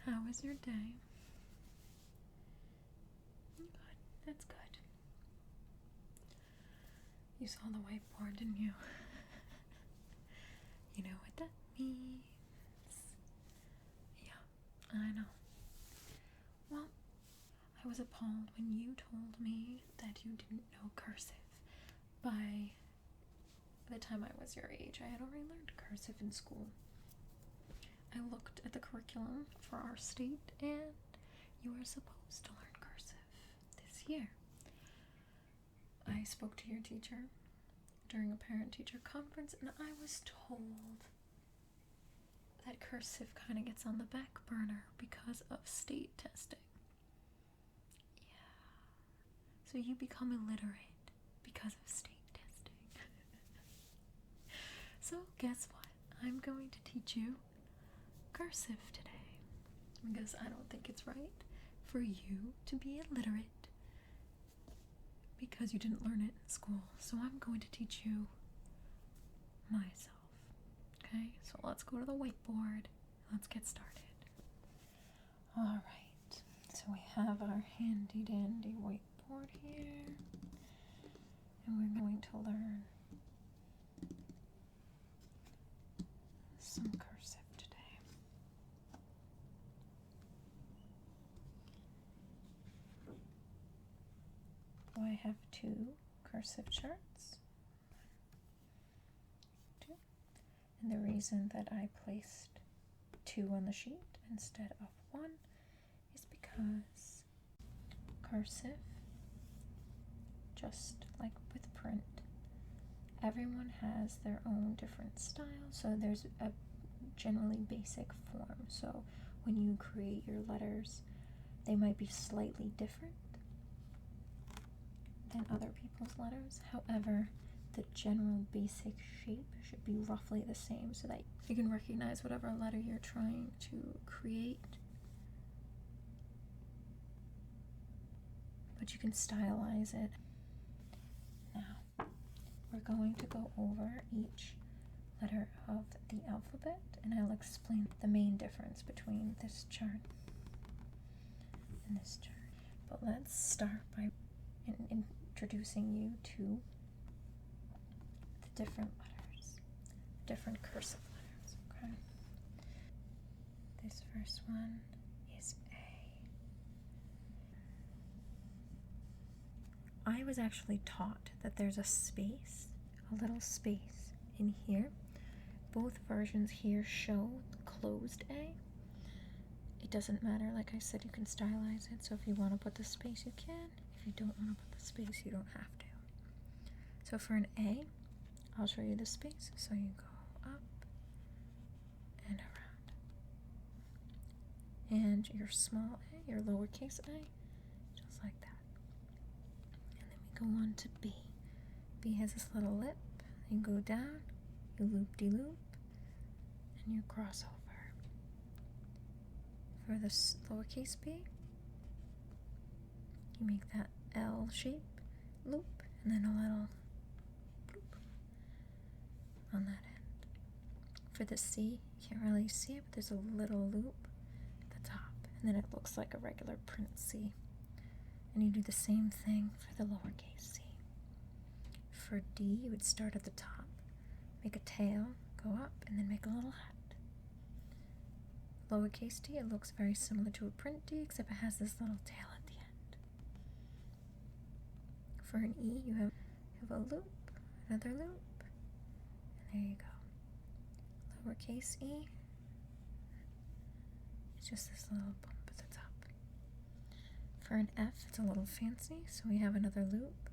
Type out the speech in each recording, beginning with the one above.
How was your day? Good, that's good. You saw the whiteboard, didn't you? You know what that means. Yeah, I know. Well, I was appalled when you told me that you didn't know cursive. By the time I was your age, I had already learned cursive in school. I looked at the curriculum for our state, and you are supposed to learn cursive this year. I spoke to your teacher during a parent-teacher conference, and I was told that cursive kind of gets on the back burner because of state testing. Yeah. So you become illiterate because of state testing. So guess what? I'm going to teach you cursive today, because I don't think it's right for you to be illiterate because you didn't learn it in school. So I'm going to teach you myself. Okay, so let's go to the whiteboard. Let's get started. All right, so we have our handy dandy whiteboard here, and we're going to learn some cursive today. So I have 2 cursive charts. 1, 2. And the reason that I placed 2 on the sheet instead of 1 is because cursive, just like with print, everyone has their own different style. So there's a generally basic form. So when you create your letters, they might be slightly different than other people's letters. However, the general basic shape should be roughly the same so that you can recognize whatever letter you're trying to create. But you can stylize it. Now, we're going to go over each letter of the alphabet, and I'll explain the main difference between this chart and this chart. But let's start by introducing you to the different letters, different cursive letters, okay? This first one is A. I was actually taught that there's a space, a little space in here. Both versions here show the closed A. It doesn't matter, like I said, you can stylize it, so if you want to put the space, you can. If you don't want to put the space, you don't have to. So for an A, I'll show you the space. So you go up and around. And your small a, your lowercase a, just like that. And then we go on to B. B has this little lip. You go down, you loop-de-loop, and you cross over. For the lowercase b, you make that L shape, loop, and then a little bloop on that end. For the C, you can't really see it, but there's a little loop at the top, and then it looks like a regular print C. And you do the same thing for the lowercase c. For D, you would start at the top, make a tail, go up, and then make a little hat. Lowercase d, it looks very similar to a print D, except it has this little tail at the end. For an E, you have a loop, another loop, and there you go. Lowercase e, it's just this little bump at the top. For an F, it's a little fancy, so we have another loop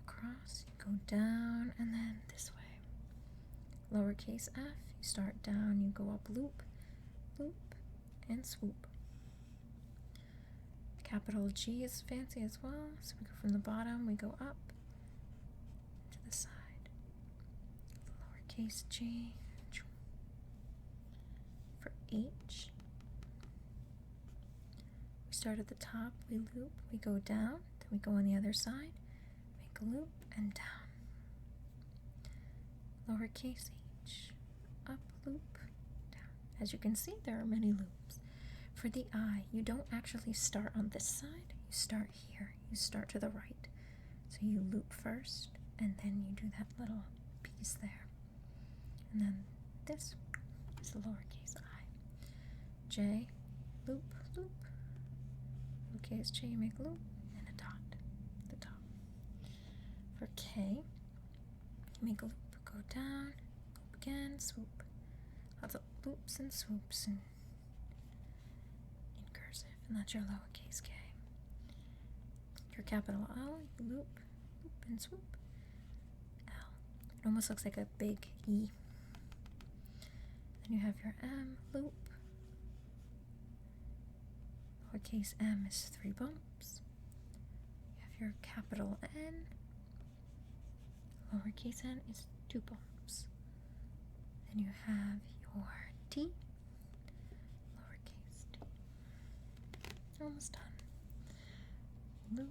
across, you go down, and then this way. Lowercase f, you start down, you go up loop, loop, and swoop. Capital G is fancy as well, so we go from the bottom, we go up to the side. Lowercase g. For H, we start at the top, we loop, we go down, then we go on the other side, make a loop, and down. Lowercase h, up, loop, down. As you can see, there are many loops. for the I, you don't actually start on this side. You start here. You start to the right. So you loop first, and then you do that little piece there. And then this is the lowercase I. J, loop, loop. Lowercase j, you make loop, and a dot at the top. For K, you make a loop, go down, loop again, swoop. Lots of loops and swoops in cursive, and that's your lowercase k. Your capital L, you loop, loop, and swoop. L. It almost looks like a big E. Then you have your M, loop. Lowercase m is 3 bumps. You have your capital N. Lowercase n is 2 bumps. Then you have your T. Lowercase t. Almost done. Loop.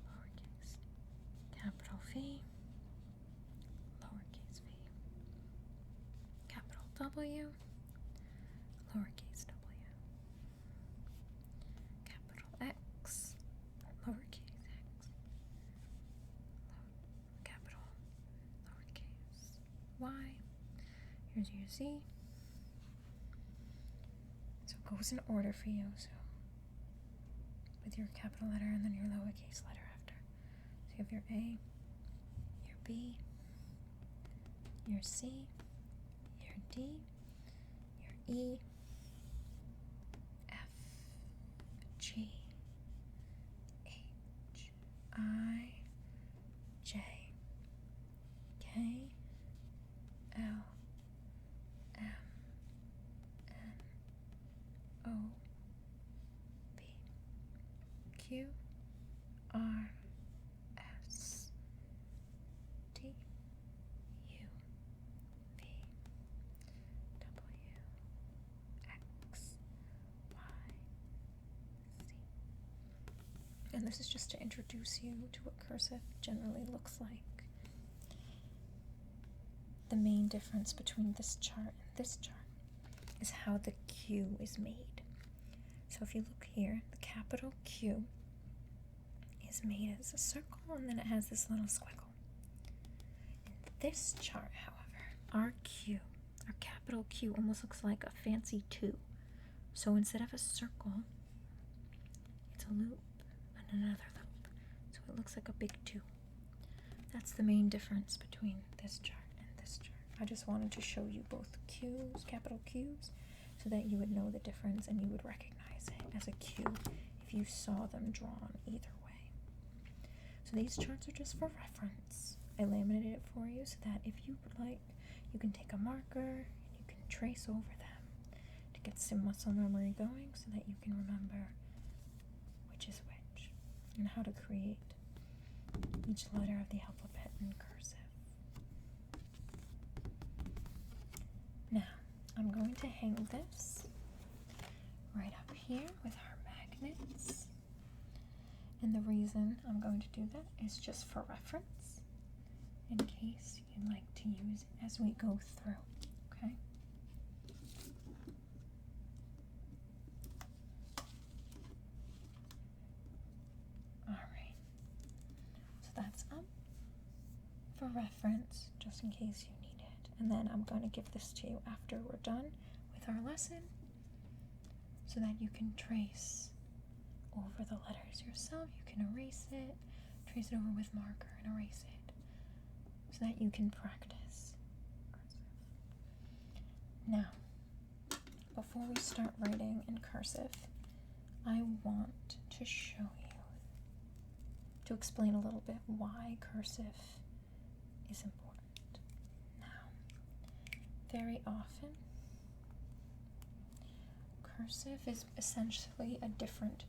Lowercase capital V. Lowercase v. Capital W. Lowercase w. Capital X. Lowercase x. Capital lowercase y. Here's your Z. So it goes in order for you. So with your capital letter and then your lowercase letter after. So you have your A, your B, your C, your D, your E, F, G, H, I, J, K, L, M, N, O, P, Q, R, S, T, U, V, W, X, Y, Z. And this is just to introduce you to what cursive generally looks like. The main difference between this chart and this chart is how the Q is made. So if you look here, the capital Q is made as a circle, and then it has this little squiggle. In this chart, however, our Q, our capital Q, almost looks like a fancy 2. So instead of a circle, it's a loop and another loop. So it looks like a big 2. That's the main difference between this chart and this chart. I just wanted to show you both Qs, capital Qs, so that you would know the difference and you would recognize it as a Q if you saw them drawn either way. So these charts are just for reference. I laminated it for you so that if you would like, you can take a marker and you can trace over them to get some muscle memory going so that you can remember which is which and how to create each letter of the alphabet in cursive. Now, I'm going to hang this right up here with our magnets. And the reason I'm going to do that is just for reference, in case you'd like to use it as we go through, okay? Alright, so that's up for reference, just in case you need it. And then I'm going to give this to you after we're done with our lesson, so that you can trace over the letters yourself. You can erase it, trace it over with marker and erase it, so that you can practice cursive. Now, before we start writing in cursive, I want to show you, to explain a little bit why cursive is important. Now, very often, cursive is essentially a different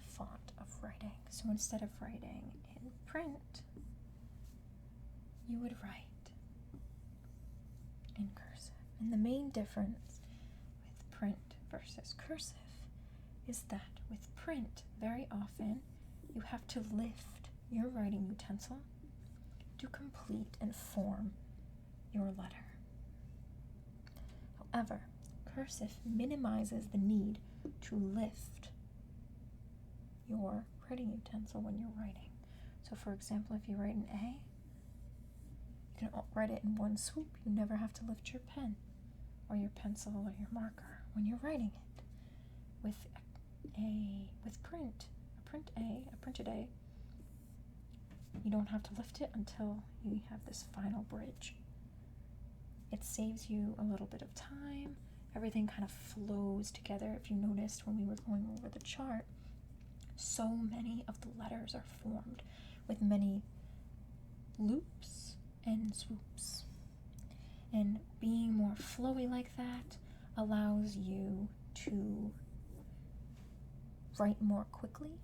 font of writing. So instead of writing in print, you would write in cursive. And the main difference with print versus cursive is that with print, very often you have to lift your writing utensil to complete and form your letter. However, Cursive minimizes the need to lift your writing utensil when you're writing. So for example, if you write an A, you can write it in one swoop. You never have to lift your pen or your pencil or your marker when you're writing it. With a printed A, you don't have to lift it until you have this final bridge. It saves you a little bit of time. Everything kind of flows together. If you noticed when we were going over the chart, so many of the letters are formed with many loops and swoops. And being more flowy like that allows you to write more quickly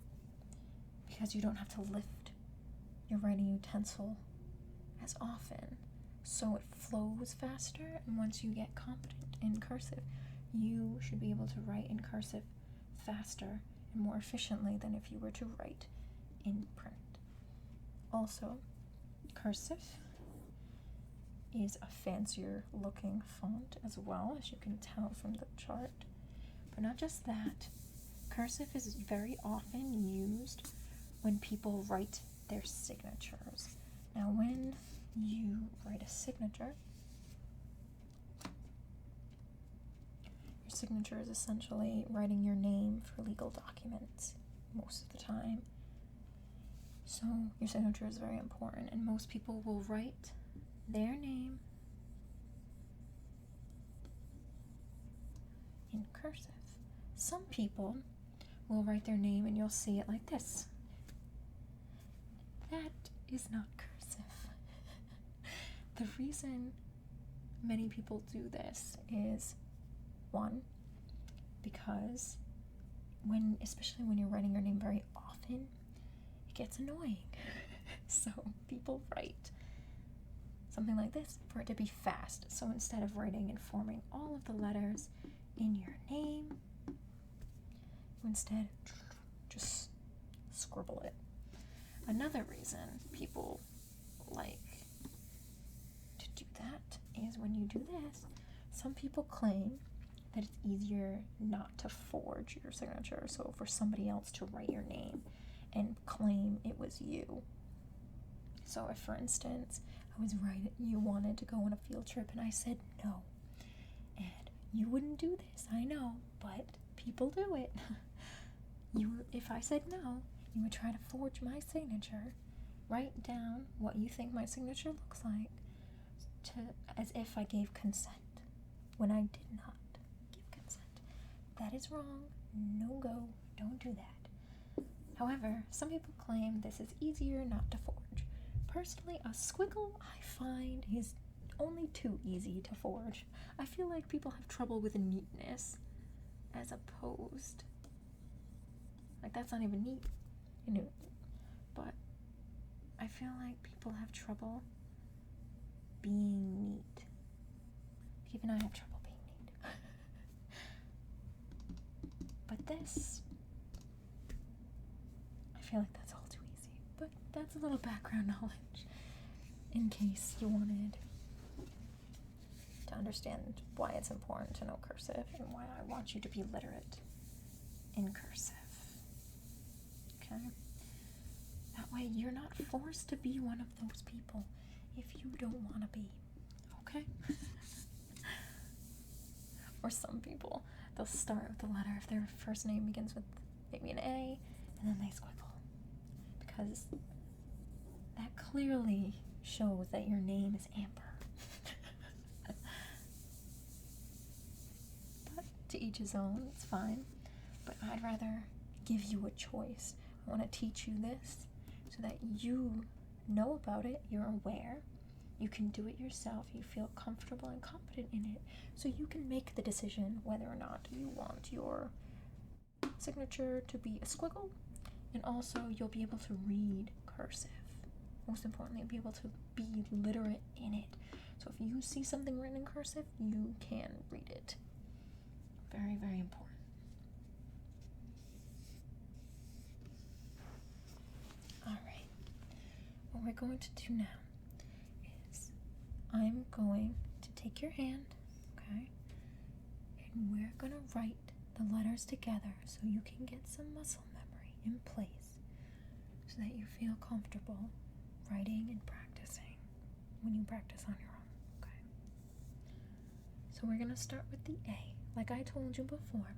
because you don't have to lift your writing utensil as often. So it flows faster, and once you get competent in cursive, you should be able to write in cursive faster and more efficiently than if you were to write in print. Also, cursive is a fancier looking font as well, as you can tell from the chart. But not just that, cursive is very often used when people write their signatures. Now, when you write a signature, your signature is essentially writing your name for legal documents most of the time. So your signature is very important, and most people will write their name in cursive. Some people will write their name and you'll see it like this. That is not cursive. The reason many people do this is, one, because especially when you're writing your name very often, it gets annoying. So people write something like this for it to be fast. So instead of writing and forming all of the letters in your name, you instead just scribble it. Another reason people like to do that is when you do this, some people claim that it's easier not to forge your signature, so for somebody else to write your name and claim it was you. So if, for instance, you wanted to go on a field trip and I said no, and you wouldn't do this, I know, but people do it. If I said no, you would try to forge my signature, write down what you think my signature looks like, as if I gave consent, when I did not give consent. That is wrong. No go. Don't do that. However, some people claim this is easier not to forge. Personally, a squiggle I find is only too easy to forge. I feel like people have trouble with neatness as opposed, like that's not even neat, but I feel like people have trouble being neat. Even I have trouble being neat. But this, I feel like that's all too easy. But that's a little background knowledge in case you wanted to understand why it's important to know cursive and why I want you to be literate in cursive. Okay? That way you're not forced to be one of those people if you don't want to be. Okay? Or some people, they'll start with the letter if their first name begins with maybe an A, and then they squiggle. Because that clearly shows that your name is Amber. But to each his own, it's fine. But I'd rather give you a choice. I want to teach you this so that you know about it, you're aware, you can do it yourself, you feel comfortable and competent in it, so you can make the decision whether or not you want your signature to be a squiggle, and also you'll be able to read cursive. Most importantly, you'll be able to be literate in it. So if you see something written in cursive, you can read it. Very, very important. Alright, what we're going to do now is I'm going to take your hand, okay, And we're going to write the letters together so you can get some muscle memory in place so that you feel comfortable writing and practicing when you practice on your own, okay? So we're going to start with the A. Like I told you before,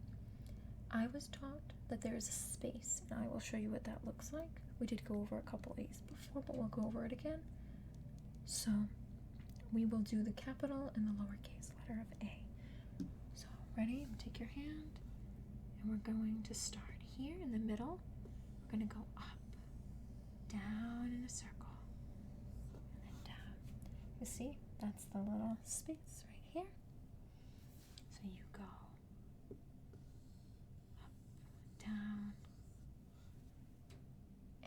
I was taught that there is a space, and I will show you what that looks like. We did go over a couple A's before, but we'll go over it again. So we will do the capital and the lowercase letter of A. So ready? Take your hand, and we're going to start here in the middle. We're going to go up, down in a circle, and then down. You see, that's the little space right here. So you go up, down,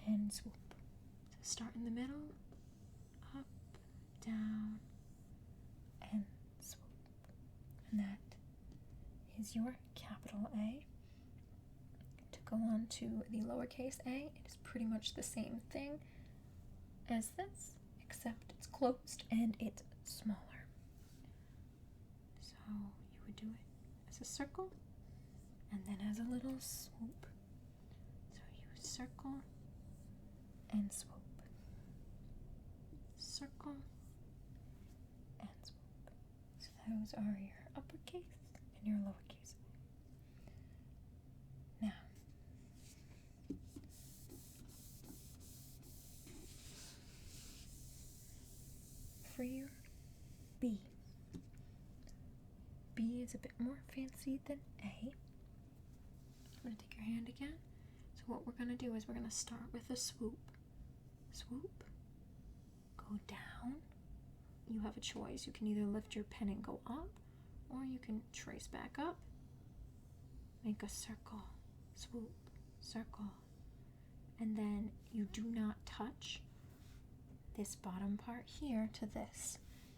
and swoop. So start in the middle, up, down, and swoop. And that is your capital A. To go on to the lowercase a, it is pretty much the same thing as this, except it's closed and it's smaller. So you would do it as a circle and then as a little swoop. So you circle and swoop. Circle and swoop. So those are your uppercase and your lowercase. Now, for your B. B is a bit more fancy than A. I'm going to take your hand again. So what we're going to do is we're going to start with a swoop. Swoop. Go down. You have a choice. You can either lift your pen and go up, or you can trace back up. Make a circle. Swoop. Circle. And then you do not touch this bottom part here to this.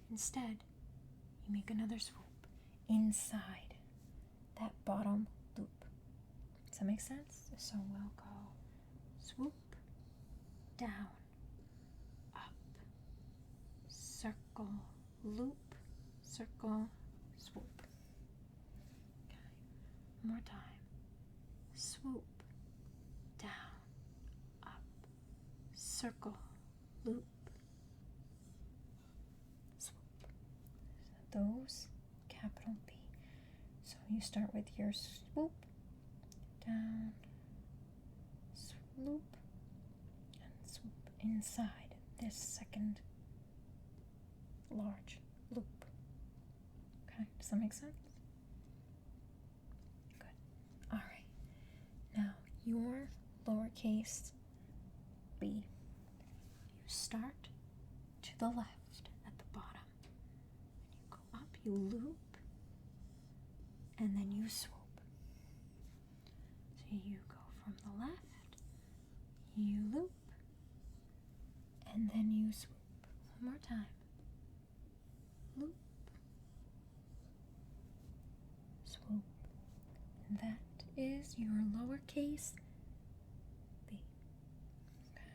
Instead, you make another swoop inside that bottom loop. Does that make sense? So we'll go swoop, down, up, circle, loop, circle, swoop. Okay, one more time. Swoop, down, up, circle, loop, swoop. So those capital B. So you start with your swoop, down, swoop, and swoop inside this second large loop. Okay, does that make sense? Good. All right. Now, your lowercase b. You start to the left at the bottom. You go up, you loop, and then you swoop. So you go from the left, you loop, and then you swoop. One more time. Loop, swoop. And that is your lowercase b. Okay.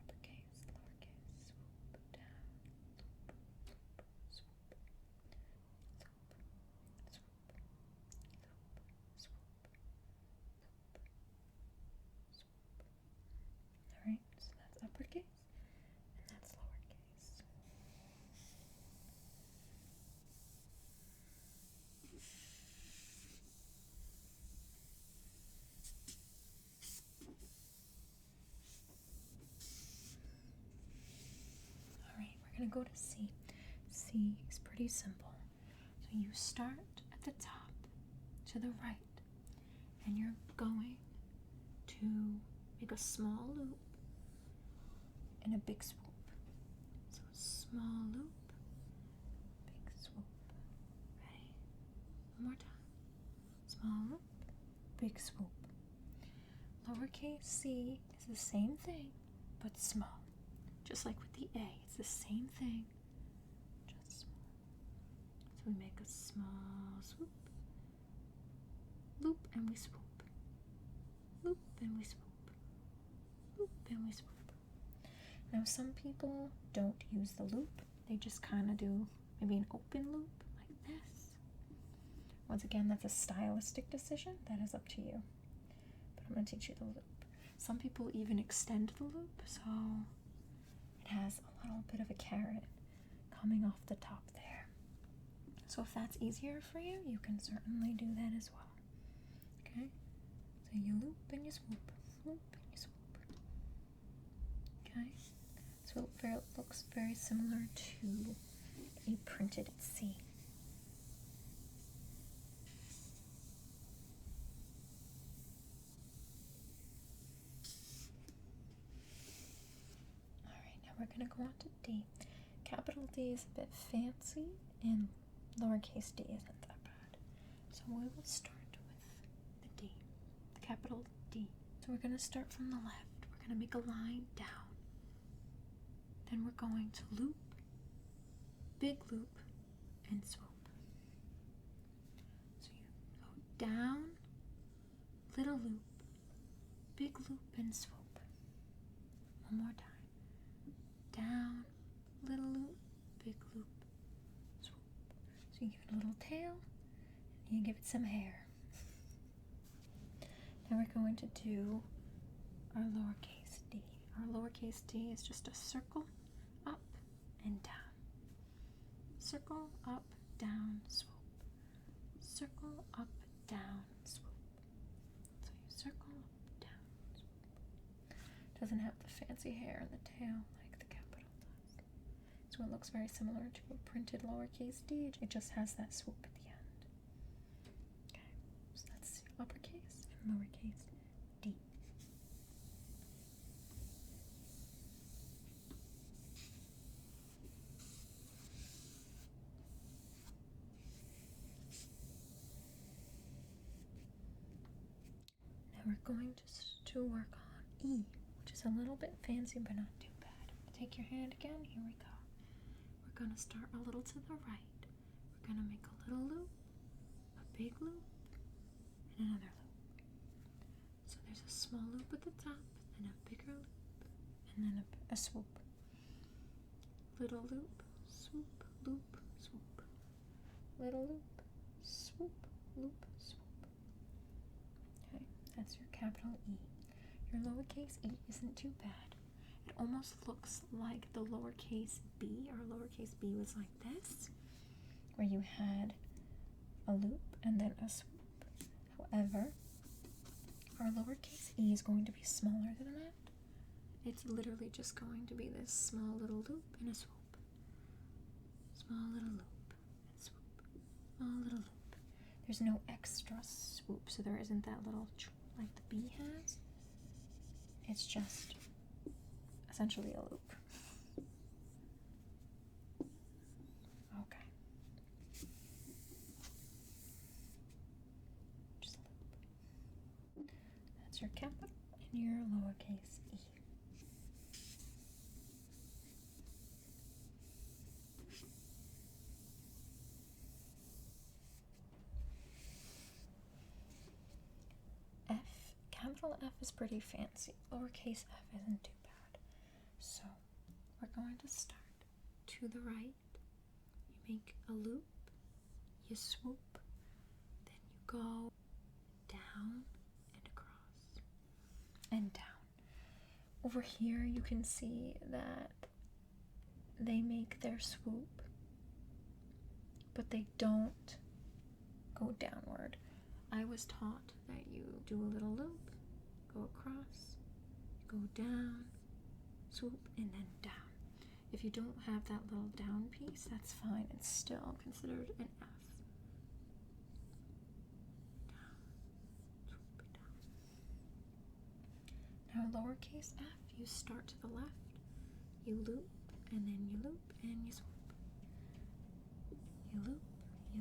Uppercase, lowercase, swoop, down, loop, loop, swoop, loop, swoop, loop, swoop, loop, swoop. Alright, so that's uppercase and that's lowercase. Alright, we're going to go to C. C is pretty simple. So you start at the top to the right, and you're going to make a small loop and a big swoop. So small loop, big swoop. Ready? One more time. Small loop, big swoop. Lowercase c is the same thing, but small. Just like with the A, it's the same thing, just small. So we make a small swoop, loop, and we swoop. Loop, and we swoop. Loop, and we swoop. Now some people don't use the loop. They just kind of do maybe an open loop like this. Once again, that's a stylistic decision. That is up to you. But I'm going to teach you the loop. Some people even extend the loop, so it has a little bit of a carrot coming off the top there. So if that's easier for you, you can certainly do that as well. Okay? So you loop and you swoop, loop and you swoop. Okay? So it looks very similar to a printed C. Alright, now we're going to go on to D. Capital D is a bit fancy, and lowercase d isn't that bad. So we will start with the D, the capital D. So we're going to start from the left. We're going to make a line down. Then we're going to loop, big loop, and swoop. So you go down, little loop, big loop, and swoop. One more time. Down, little loop, big loop, swoop. So you give it a little tail, and you give it some hair. Now we're going to do our lowercase d. Our lowercase d is just a circle, up and down. Circle, up, down, swoop. Circle, up, down, swoop. So you circle, up, down, swoop. Doesn't have the fancy hair and the tail like the capital does. So it looks very similar to a printed lowercase d. It just has that swoop at the end. Okay, so that's uppercase and lowercase d. Now we're going to work on E, which is a little bit fancy but not too bad. Take your hand again, here we go. We're going to start a little to the right. We're going to make a little loop, a big loop, and another loop. So there's a small loop at the top, then a bigger loop, and then a swoop. Little loop, swoop, loop, swoop. Little loop, swoop, loop, swoop. Okay, that's your capital E. Your lowercase e isn't too bad. It almost looks like the lowercase b. Our lowercase b was like this, where you had a loop and then a swoop. However, our lowercase e is going to be smaller than that. It's literally just going to be this small little loop and a swoop. Small little loop and swoop. Small little loop. There's no extra swoop, so there isn't that little like the bee has. It's just essentially a loop. Okay. Just a loop. That's your capital and your lowercase e. F. Capital F is pretty fancy. Lowercase f isn't too bad. So we're going to start to the right. You make a loop, you swoop, then you go down and across and down. Over here you can see that they make their swoop, but they don't go downward. I was taught that you do a little loop, go across, go down, swoop, and then down. If you don't have that little down piece, that's fine. It's still considered an F. Down, swoop, down. Now lowercase f, you start to the left, you loop, and then you loop, and you swoop. You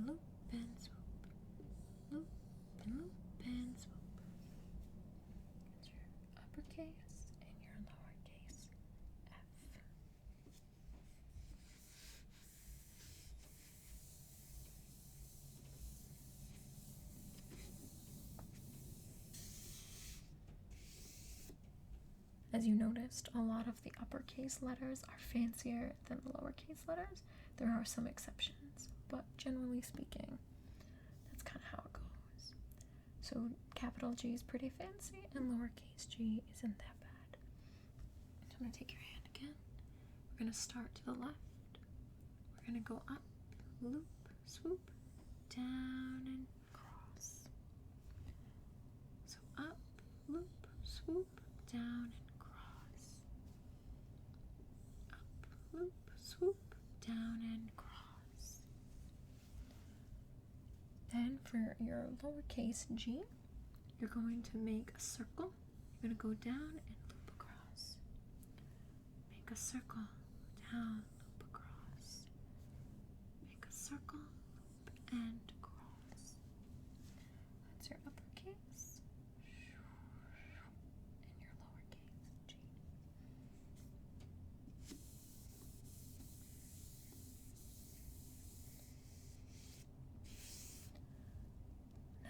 loop, and swoop. Loop, and loop, and swoop. That's your uppercase and your lowercase f. As you noticed, a lot of the uppercase letters are fancier than the lowercase letters. There are some exceptions, but generally speaking, that's kind of So capital G is pretty fancy, and lowercase g isn't that bad. So I'm going to take your hand again. We're going to start to the left. We're going to go up, loop, swoop, down, and cross. So up, loop, swoop, down, and cross. Up, loop, swoop, down, and cross. Then for your lowercase g, you're going to make a circle. You're going to go down and loop across. Make a circle, down, loop across. Make a circle, loop, and cross. That's your uppercase and your lowercase g.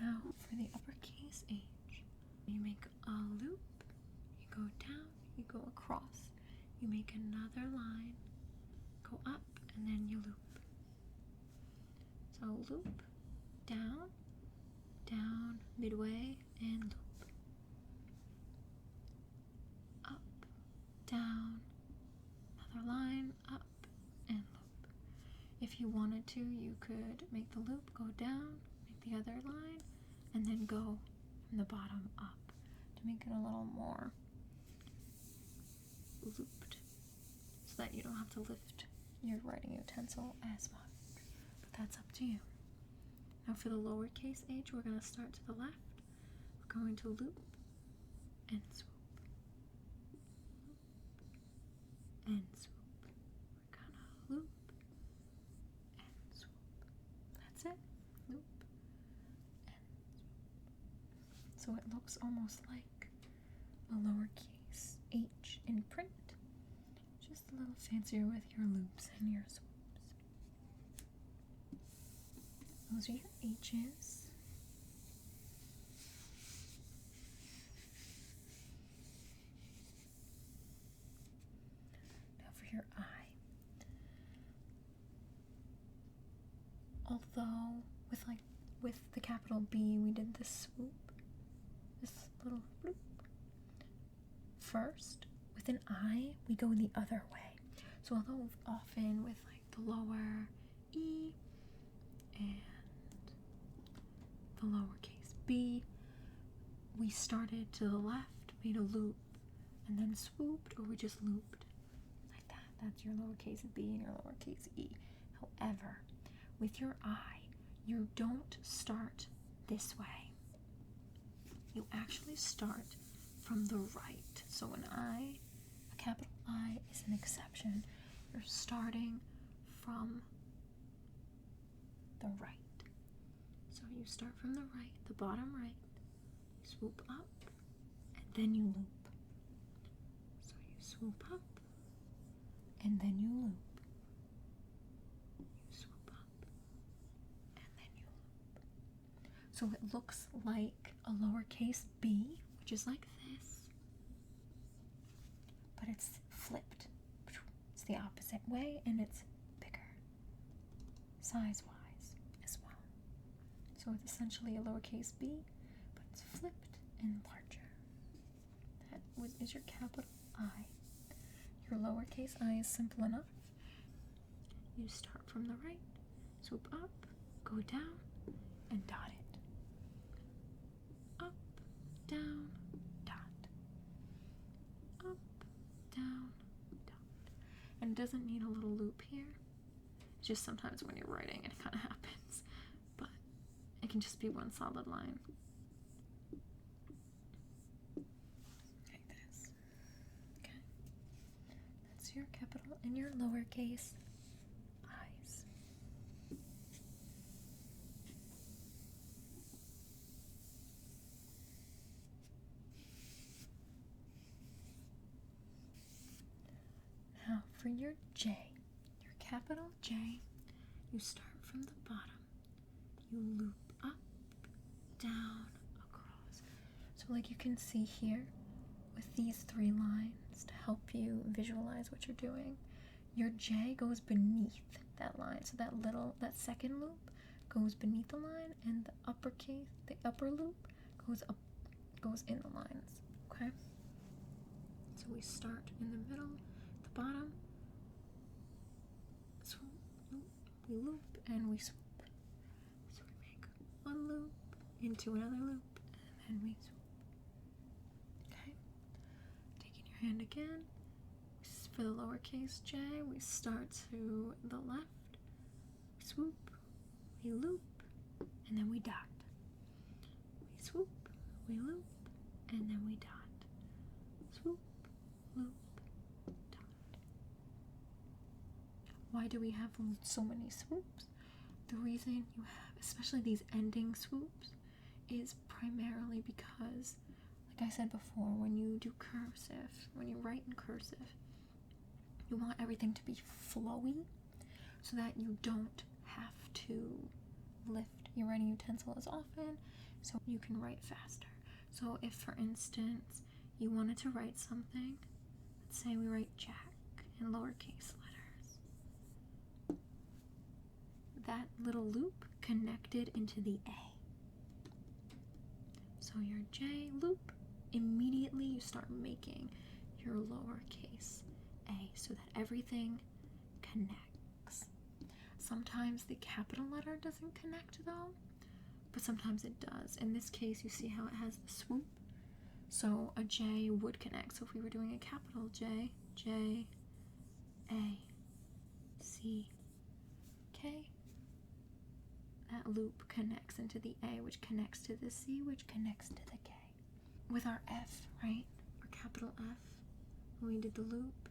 Now for the uppercase H, you make a loop, you go down, you go across, you make another line, go up, and then you loop. So loop, down, down, midway, and loop. Up, down, another line, up, and loop. If you wanted to, you could make the loop, go down, make the other line, and then go from the bottom up to make it a little more looped so that you don't have to lift your writing utensil as much. But that's up to you. Now for the lowercase h, we're going to start to the left. We're going to loop and swoop. Loop and swoop. We're going to loop and swoop. That's it. Loop. So it looks almost like a lowercase h in print, just a little fancier with your loops and your swoops. Those are your H's. Now for your I. Although with the capital B we did this swoop, this little bloop. First, with an I, we go the other way. So although often with like the lower E and the lowercase b, we started to the left, made a loop, and then swooped, or we just looped like that. That's your lowercase b and your lowercase e. However, with your I, you don't start this way. You actually start from the right. So an I, a capital I, is an exception. You're starting from the right. So you start from the right, the bottom right, you swoop up, and then you loop. So you swoop up, and then you loop. You swoop up, and then you loop. So it looks like a lowercase b, which is like this, but it's flipped. It's the opposite way, and it's bigger, size-wise as well. So it's essentially a lowercase b, but it's flipped and larger. That is your capital I. Your lowercase I is simple enough. You start from the right, swoop up, go down, and dot it. Up, down, dot. Up, down, dot. And it doesn't need a little loop here. It's just sometimes when you're writing it kind of happens. But it can just be one solid line. Like this. Okay. That's your capital and your lowercase i's. Now for your J, your capital J, you start from the bottom, you loop up, down, across. So like you can see here with these three lines to help you visualize what you're doing, your J goes beneath that line. So that second loop goes beneath the line, and the upper loop goes in the lines, okay? So we start in the middle, the bottom, swoop, loop, we loop, and we swoop. So we make one loop into another loop, and then we swoop. Okay? Taking your hand again. For the lowercase j, we start to the left, swoop, we loop, and then we dot. We swoop, we loop, and then we dot. Swoop, loop, dot. Why do we have so many swoops? The reason you have, especially these ending swoops, is primarily because, like I said before, when you do cursive, when you write in cursive, you want everything to be flowy so that you don't have to lift your writing utensil as often, so you can write faster. So if, for instance, you wanted to write something, let's say we write Jack in lowercase letters, that little loop connected into the A. So your J loop, immediately you start making your lowercase A so that everything connects. Sometimes the capital letter doesn't connect though, but sometimes it does. In this case, you see how it has the swoop? So a J would connect. So if we were doing a capital J, J, A, C, K, that loop connects into the A, which connects to the C, which connects to the K. With our F, right? Our capital F, when we did the loop,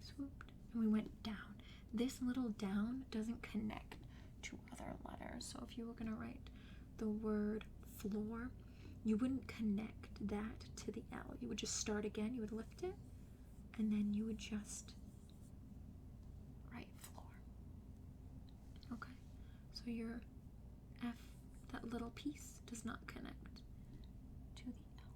swooped, and we went down. This little down doesn't connect to other letters. So if you were going to write the word floor, you wouldn't connect that to the L. You would just start again, you would lift it, and then you would just write floor. Okay? So your F, that little piece, does not connect to the L.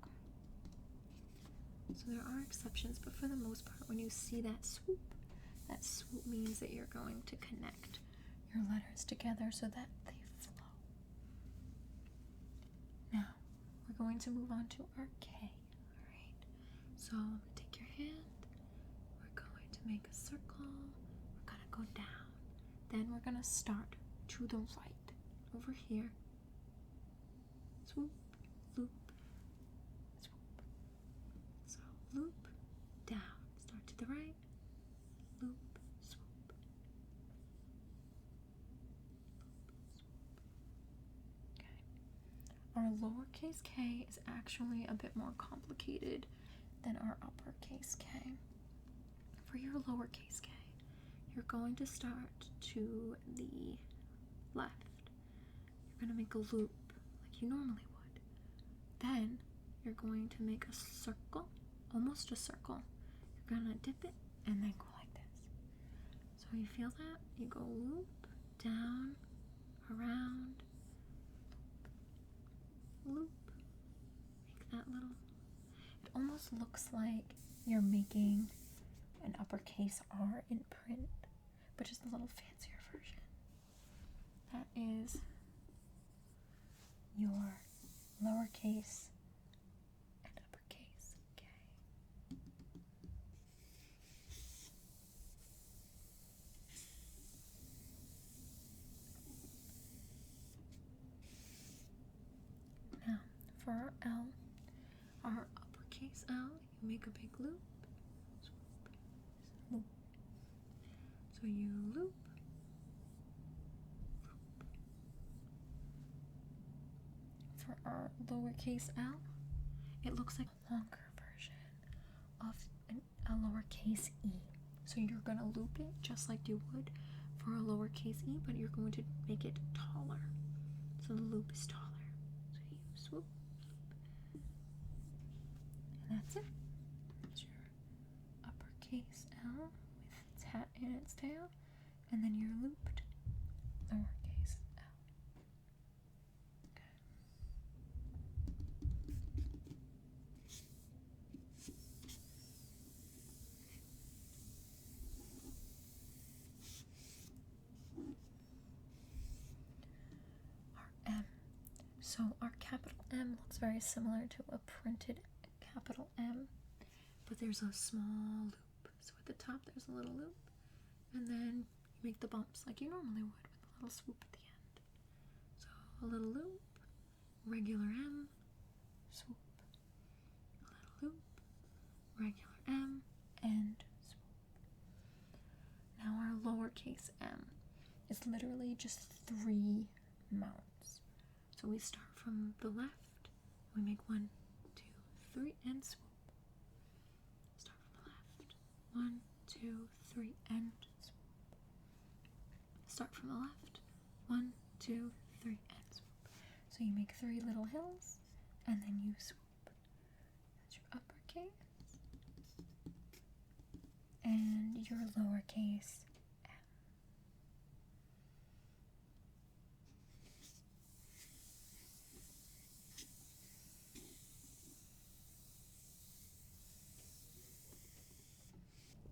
Okay. So there are exceptions, but for the most part, when you see that swoop means that you're going to connect your letters together so that they flow. Now, we're going to move on to our K. Alright, so take your hand, we're going to make a circle, we're going to go down, then we're going to start to the right, over here, swoop, loop, swoop. So loop, down, start to the right, loop, swoop. Okay. Our lowercase k is actually a bit more complicated than our uppercase k. For your lowercase k, you're going to start to the left. You're going to make a loop like you normally would. Then you're going to make a circle, almost a circle. You're going to dip it and then go like this. So you feel that? You go loop, down, around, loop, make that little, it almost looks like you're making an uppercase R in print, but just a little fancier version. That is your lowercase and uppercase K. Now, for our L, our uppercase L, you make a big loop, swoop, loop. So you loop, loop. For our lowercase L, it looks like a longer version of a lowercase e. So you're going to loop it just like you would for a lowercase e, but you're going to make it taller. So the loop is taller. So you swoop, and that's it. That's your uppercase L with its hat and its tail, and then your looped lowercase L. Okay. Our M. So our capital M looks very similar to a printed capital M, but there's a small loop. So at the top there's a little loop, and then you make the bumps like you normally would with a little swoop at the end. So a little loop, regular M, swoop, a little loop, regular M, and swoop. Now our lowercase m is literally just 3 mounts. So we start from the left, we make 1, 2, 3, and swoop. Start from the left, 1, 2, 3, and swoop. Start from the left, 1, 2, 3, and swoop. So you make 3 little hills, and then you swoop. That's your uppercase, and your lowercase m.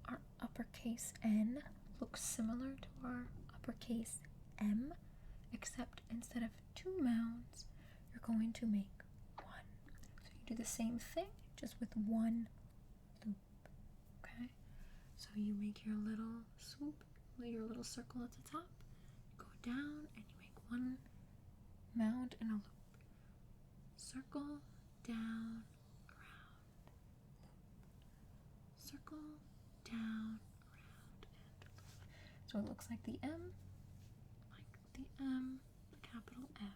Our uppercase N looks similar to our uppercase M, except instead of 2 mounds, you're going to make 1. So you do the same thing, just with 1 loop. Okay? So you make your little swoop, your little circle at the top, go down, and you make 1 mound and a loop. Circle, down, around, loop. Circle, down, around, and loop. So it looks like the M, the capital M,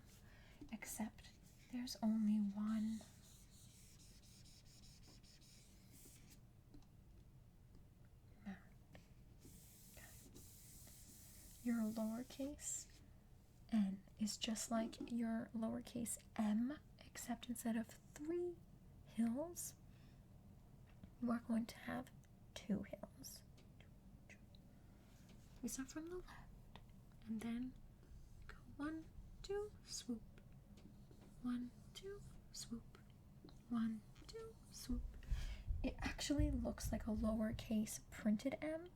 except there's only 1 mound. Your lowercase n is just like your lowercase m, except instead of 3 hills, you are going to have 2 hills. We start from the left, and then go 1, 2, swoop, 1, 2, swoop, 1, 2, swoop. It actually looks like a lowercase printed M,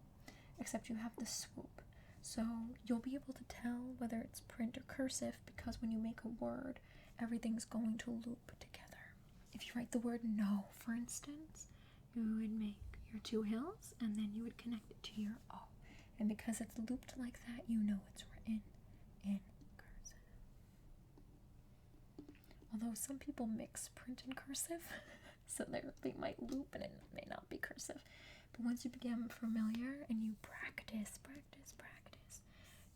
except you have the swoop. So you'll be able to tell whether it's print or cursive because when you make a word, everything's going to loop together. If you write the word no, for instance, you would make your 2 hills and then you would connect it to your O. And because it's looped like that, you know it's written in cursive. Although some people mix print and cursive, so they might loop and it may not be cursive. But once you become familiar and you practice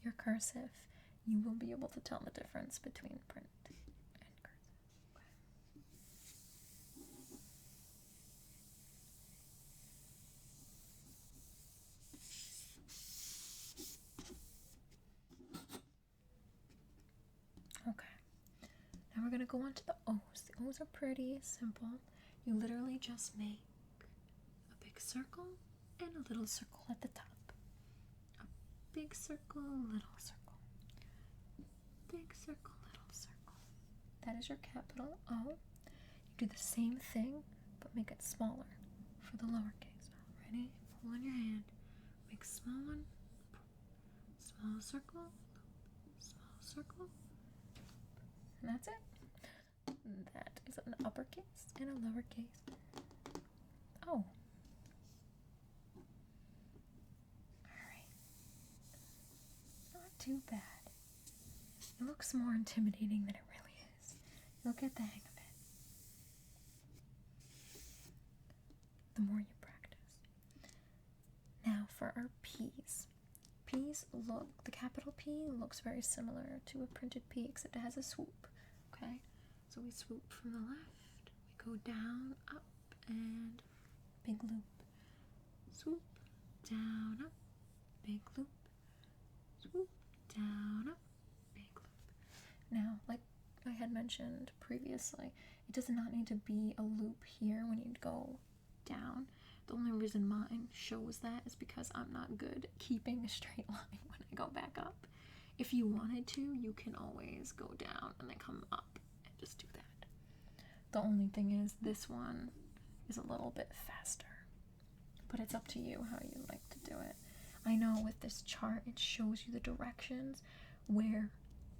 your cursive, you will be able to tell the difference between print and cursive. Okay. Now we're going to go on to the O's. The O's are pretty simple. You literally just make a big circle and a little circle at the top. A big circle, little circle. Big circle, little circle. That is your capital O. You do the same thing, but make it smaller for the lowercase. Ready? Pull in your hand. Make small one. Small circle. Small circle. And that's it. That is an uppercase and a lowercase. Oh. Alright. Not too bad. It looks more intimidating than it really is. You'll get the hang of it the more you practice. Now for our P's. P's look, the capital P looks very similar to a printed P, except it has a swoop. Okay? So we swoop from the left, we go down, up, and big loop. Swoop, down, up, big loop. Swoop, down, up, big loop. Now, like I had mentioned previously, it does not need to be a loop here when you go down. The only reason mine shows that is because I'm not good at keeping a straight line when I go back up. If you wanted to, you can always go down and then come up and just do that. The only thing is this one is a little bit faster, but it's up to you how you like to do it. I know with this chart, it shows you the directions where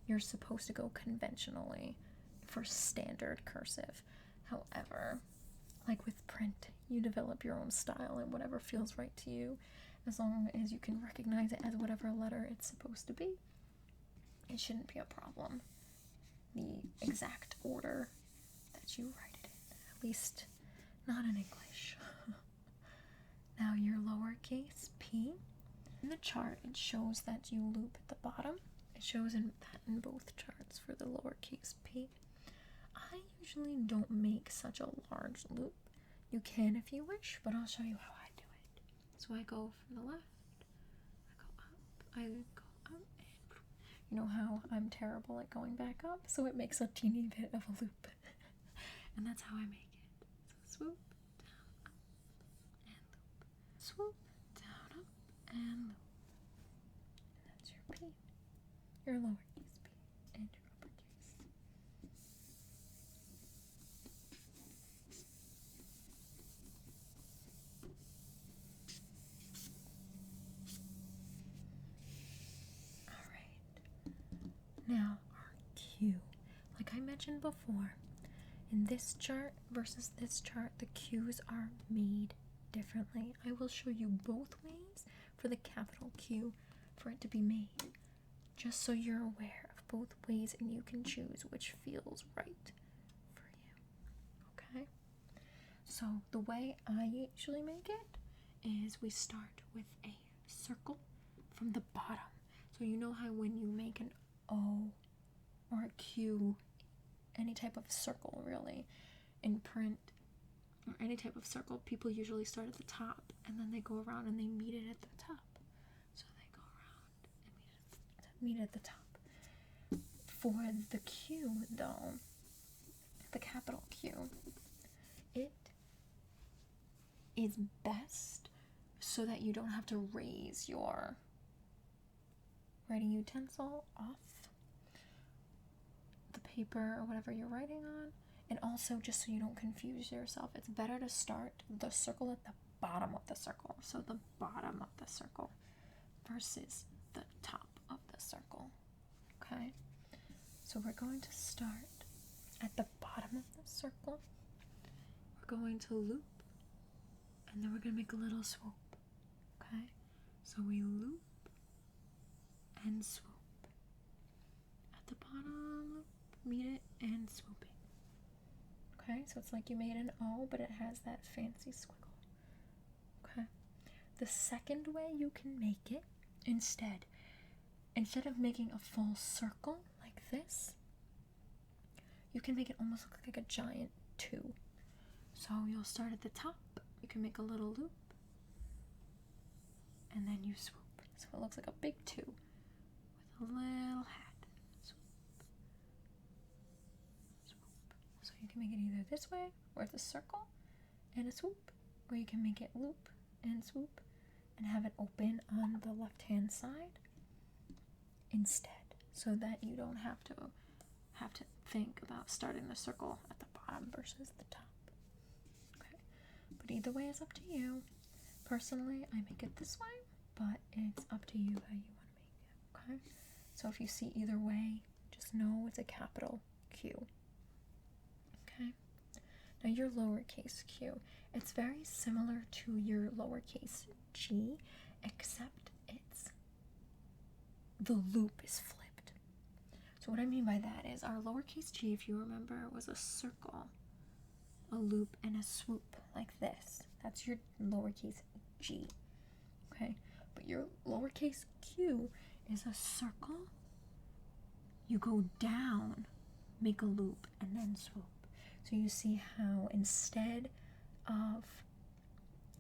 you're supposed to go conventionally for standard cursive. However, like with print, you develop your own style and whatever feels right to you, as long as you can recognize it as whatever letter it's supposed to be. It shouldn't be a problem, the exact order that you write it in, at least not in English. Now your lowercase p, in the chart it shows that you loop at the bottom. It shows that in both charts for the lowercase p. I usually don't make such a large loop. You can if you wish, but I'll show you how I do it. So I go from the left, I go up, and you know how I'm terrible at going back up, so it makes a teeny bit of a loop. And that's how I make it. So swoop, down, up, and loop. Swoop, down, up, and loop. And that's your P. Your lowercase p and your uppercase. Alright. Now our Q. Like I mentioned before, in this chart versus this chart, the Q's are made differently. I will show you both ways for the capital Q for it to be made, just so you're aware of both ways and you can choose which feels right for you. Okay? So the way I usually make it is we start with a circle from the bottom. So you know how when you make an O or a Q, any type of circle really, in print, or any type of circle, people usually start at the top and then they go around and they meet it at the top. So they go around and meet at the top. For the Q though, the capital Q, it is best so that you don't have to raise your writing utensil off the paper or whatever you're writing on, and also just so you don't confuse yourself, it's better to start the circle at the bottom of the circle, so the bottom of the circle versus the top of the circle. Okay, so we're going to start at the bottom of the circle. We're going to loop, and then we're going to make a little swoop. Okay, so we loop and swoop. At the bottom, loop, meet it, and swooping. Okay, so it's like you made an O, but it has that fancy squiggle. Okay, the second way you can make it, instead of making a full circle like this, you can make it almost look like a giant 2. So you'll start at the top, you can make a little loop, and then you swoop. So it looks like a big 2 with a little hat. Swoop, swoop. So you can make it either this way, where it's a circle and a swoop, or you can make it loop and swoop and have it open on the left-hand side instead, so that you don't have to think about starting the circle at the bottom versus the top. Okay, but either way is up to you. Personally, I make it this way, but it's up to you how you want to make it. Okay, so if you see either way, just know it's a capital Q. Okay, now your lowercase q, it's very similar to your lowercase g, except the loop is flipped. So what I mean by that is our lowercase g, if you remember, was a circle, a loop, and a swoop like this. That's your lowercase g. Okay, but your lowercase q is a circle, you go down, make a loop, and then swoop. So you see how instead of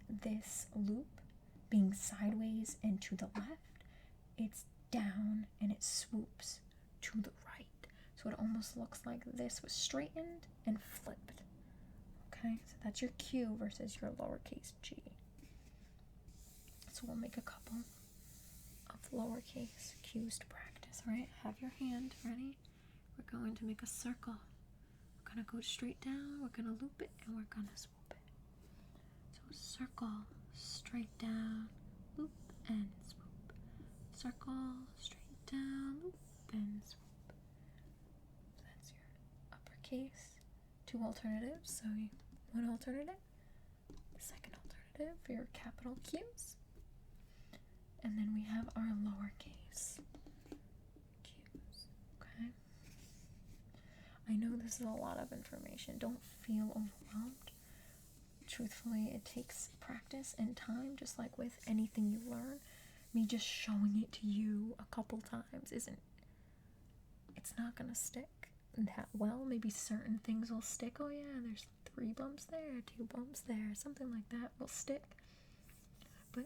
this loop being sideways and to the left, it's down and it swoops to the right. So it almost looks like this was straightened and flipped. Okay, so that's your Q versus your lowercase g. So we'll make a couple of lowercase q's to practice, right? Have your hand ready. We're going to make a circle. We're going to go straight down, we're going to loop it, and we're going to swoop it. So circle, straight down, loop, and swoop. Circle, straight down, loop, and swoop. So that's your uppercase lowercase, two alternatives. So one alternative, the second alternative for your capital Q's. And then we have our lowercase Q's, okay? I know this is a lot of information. Don't feel overwhelmed. Truthfully, it takes practice and time, just like with anything you learn. Me just showing it to you a couple times it's not gonna stick that well. Maybe certain things will stick. Oh yeah, there's 3 bumps there, 2 bumps there, something like that will stick. But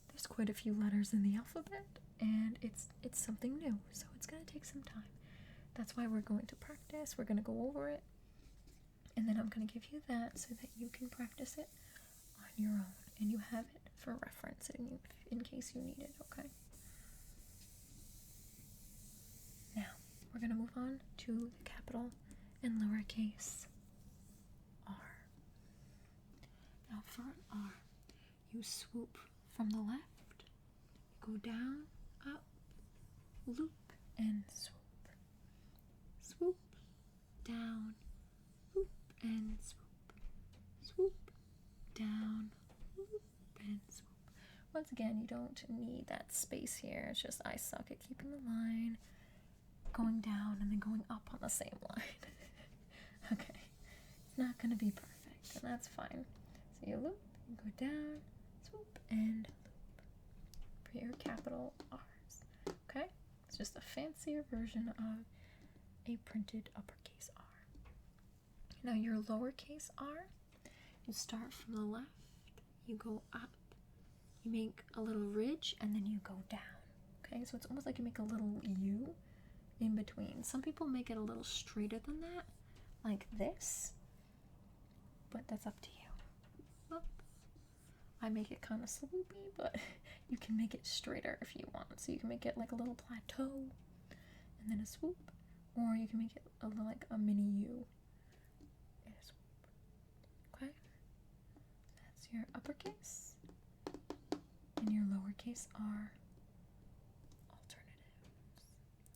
there's quite a few letters in the alphabet, and it's something new, so it's gonna take some time. That's why we're going to practice. We're gonna go over it, and then I'm gonna give you that so that you can practice it on your own, and you have it for reference in case you need it, okay? Now, we're going to move on to the capital and lowercase r. Now, for an R, you swoop from the left, go down, up, loop, and swoop. Swoop, down, loop, and swoop. Swoop, down, loop, and swoop. Once again, you don't need that space here. It's just I suck at keeping the line going down and then going up on the same line. Okay, it's not going to be perfect, and that's fine. So you loop, you go down, swoop, and loop for your capital R's. Okay, it's just a fancier version of a printed uppercase R. Now your lowercase r, you start from the left, you go up, you make a little ridge, and then you go down. Okay, so it's almost like you make a little U in between. Some people make it a little straighter than that, like this, but that's up to you. Up. I make it kind of swoopy, but you can make it straighter if you want. So you can make it like a little plateau, and then a swoop, or you can make it like a mini U and a swoop. Okay, that's your uppercase and your lowercase r alternatives.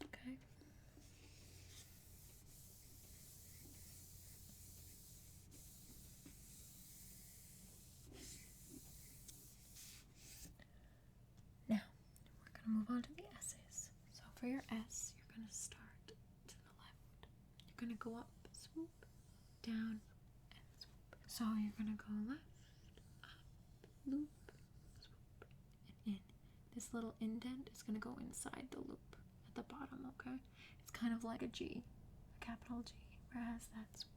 Okay. Now, we're going to move on to the S's. So for your S, you're going to start to the left. You're going to go up, swoop, down, and swoop. So you're going to go left, up, loop, swoop, and in. This little indent is going to go inside the loop at the bottom, okay? It's kind of like a G, a capital G, where it has that swoop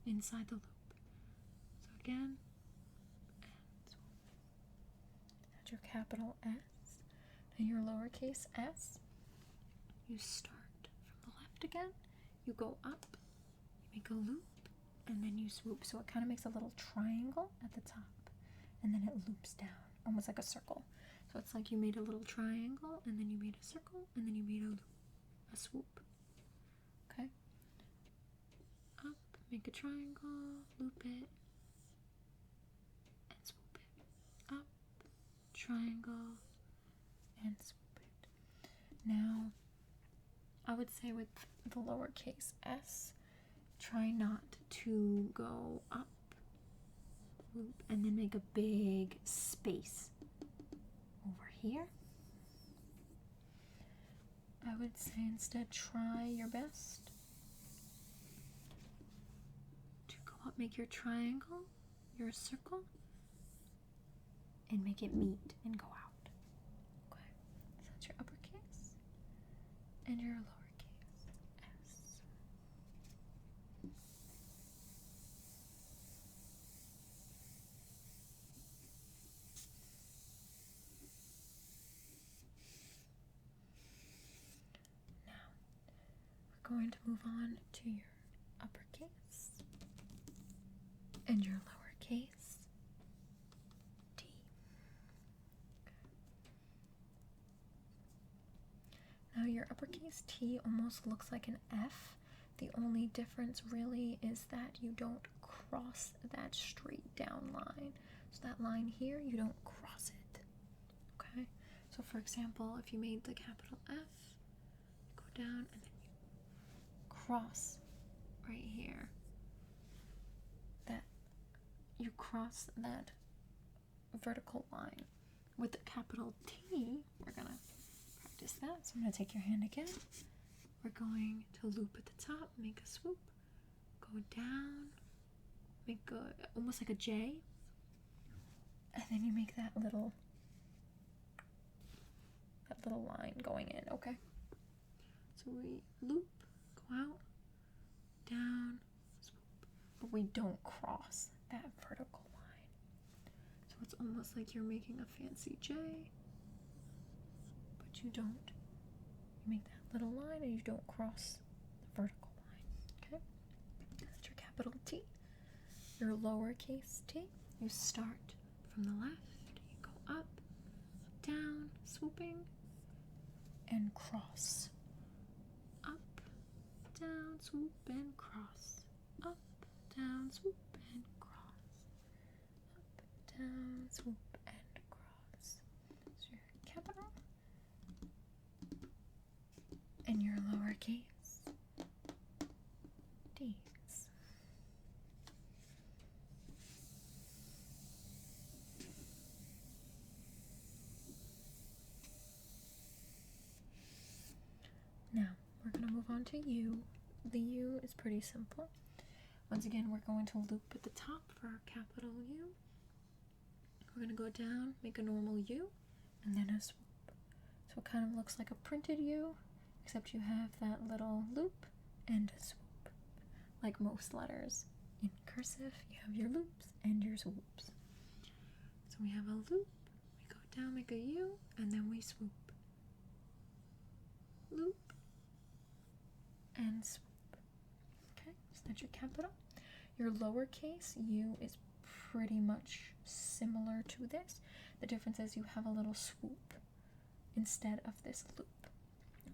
inside the loop. So again, your capital S. Now your lowercase s, you start from the left again, you go up, you make a loop, and then you swoop. So it kind of makes a little triangle at the top, and then it loops down, almost like a circle. So it's like you made a little triangle, and then you made a circle, and then you made a loop, a swoop. Okay? Up, make a triangle, loop it, and swoop it. Up, triangle, and swoop it. Now, I would say with the lowercase s, try not to go up, loop, and then make a big space over here. I would say instead try your best to go up, make your triangle, your circle, and make it meet and go out. Okay, so that's your uppercase and your lowercase s. Now, we're going to move on to your uppercase and your lowercase t. Now your uppercase T almost looks like an F. The only difference really is that you don't cross that straight down line. So that line here, you don't cross it. Okay? So for example, if you made the capital F, you go down and then you cross right here, that you cross that vertical line with the capital T. We're gonna practice that. So I'm gonna take your hand again. We're going to loop at the top, make a swoop, go down, make almost like a J, and then you make that little line going in. Okay. So we loop, go out, down, swoop, but we don't cross that vertical line. So it's almost like you're making a fancy J, but you don't. You make that little line and you don't cross the vertical line. Okay? That's your capital T. Your lowercase t, you start from the left, you go up, down, swooping, and cross. Up, down, swoop, and cross. Up, down, swoop, and cross. Up, down, swoop, and cross. So your capital and your lowercase d's. Now, we're going to move on to U. The U is pretty simple. Once again, we're going to loop at the top for our capital U. We're going to go down, make a normal U, and then a swoop. So it kind of looks like a printed U, except you have that little loop and a swoop. Like most letters in cursive, you have your loops and your swoops. So we have a loop, we go down, make a U, and then we swoop. Loop and swoop. Okay, so that's your capital. Your lowercase u is pretty much similar to this. The difference is you have a little swoop instead of this loop.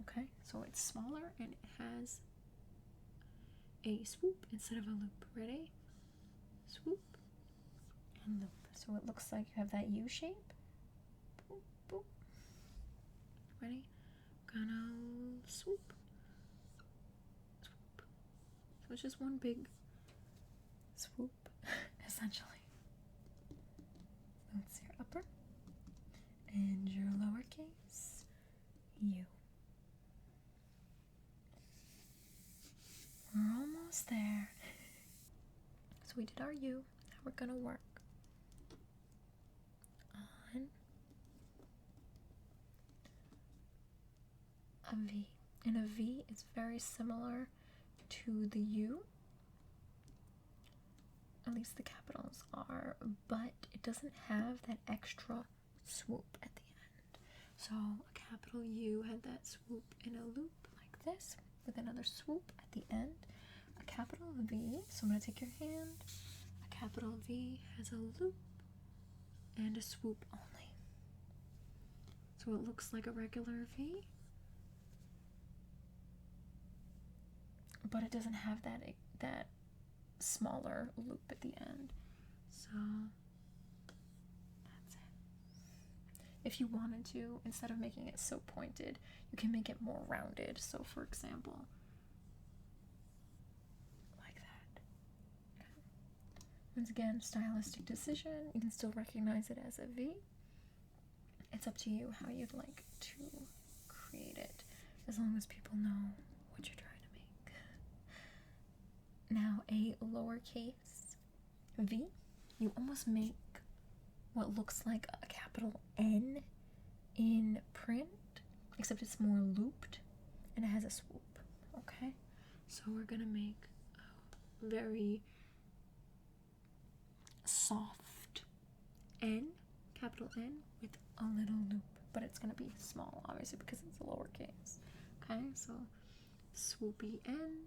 Okay, so it's smaller and it has a swoop instead of a loop. Ready? Swoop and loop. So it looks like you have that U shape. Boop, boop. Ready? Gonna swoop. Swoop. So it's just one big swoop, essentially. That's your upper and your lowercase u. We're almost there. So we did our U. Now we're gonna work on a V. And a V is very similar to the U. At least the capitals are, but it doesn't have that extra swoop at the end. So a capital U had that swoop in a loop like this, with another swoop at the end. A capital V, so I'm going to take your hand. A capital V has a loop and a swoop only. So it looks like a regular V, but it doesn't have that smaller loop at the end. So that's it. If you wanted to, instead of making it so pointed, you can make it more rounded. So for example, like that. Okay. Once again, stylistic decision. You can still recognize it as a V. It's up to you how you'd like to create it, as long as people know what you're trying to make. Now a lowercase v, you almost make what looks like a capital N in print, except it's more looped and it has a swoop. Okay, so we're gonna make a very soft N, capital N, with a little loop, but it's gonna be small, obviously, because it's a lowercase. Okay, so swoopy N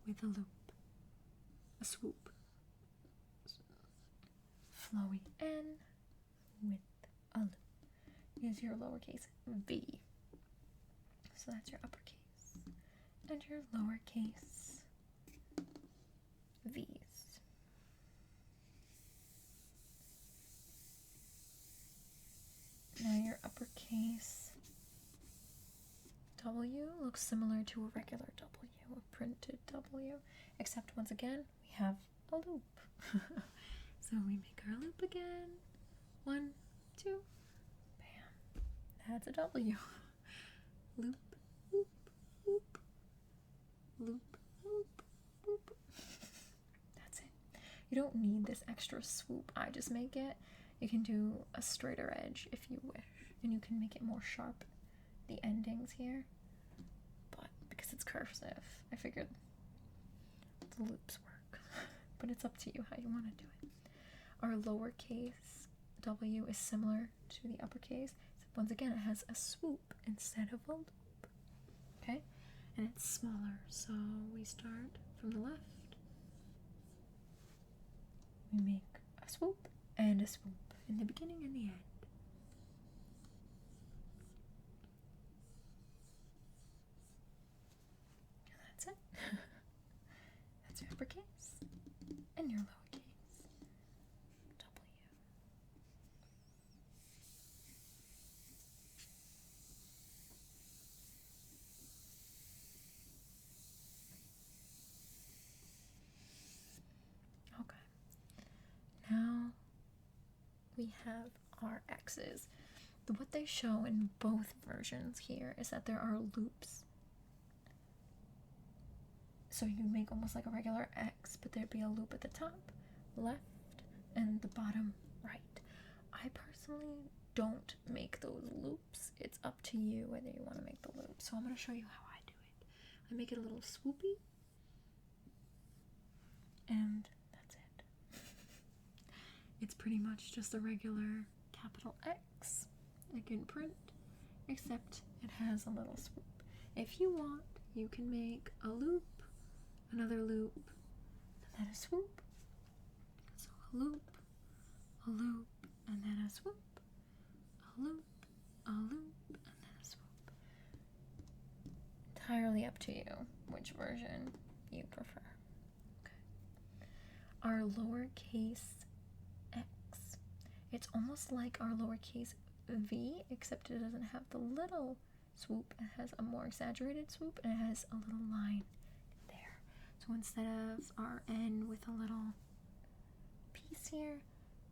with a loop. A swoop. Flowy N with a loop is your lowercase v. So that's your uppercase and your lowercase v's. Now your uppercase w looks similar to a regular W, a printed W, except once again, we have a loop. So we make our loop again. 1, 2, bam. That's a W. Loop, loop, loop, loop, loop, loop. That's it. You don't need this extra swoop. I just make it. You can do a straighter edge if you wish, and you can make it more sharp, the endings here. But because it's cursive, I figured the loops work. But it's up to you how you want to do it. Our lowercase W is similar to the uppercase, except once again it has a swoop instead of a loop. Okay? And it's smaller, so we start from the left. We make a swoop and a swoop in the beginning and the end. And that's it. That's your uppercase and your lowercase W. Okay. Now we have our X's. What they show in both versions here is that there are loops. So you make almost like a regular X, but there'd be a loop at the top, left, and the bottom right. I personally don't make those loops. It's up to you whether you want to make the loop. So I'm going to show you how I do it. I make it a little swoopy, and that's it. It's pretty much just a regular capital X, like in print, except it has a little swoop. If you want, you can make a loop, another loop, and then a swoop. So a loop, and then a swoop, a loop, and then a swoop. Entirely up to you which version you prefer. Okay. Our lowercase x, it's almost like our lowercase v, except it doesn't have the little swoop. It has a more exaggerated swoop, and it has a little line there. So instead of our N with a little piece here,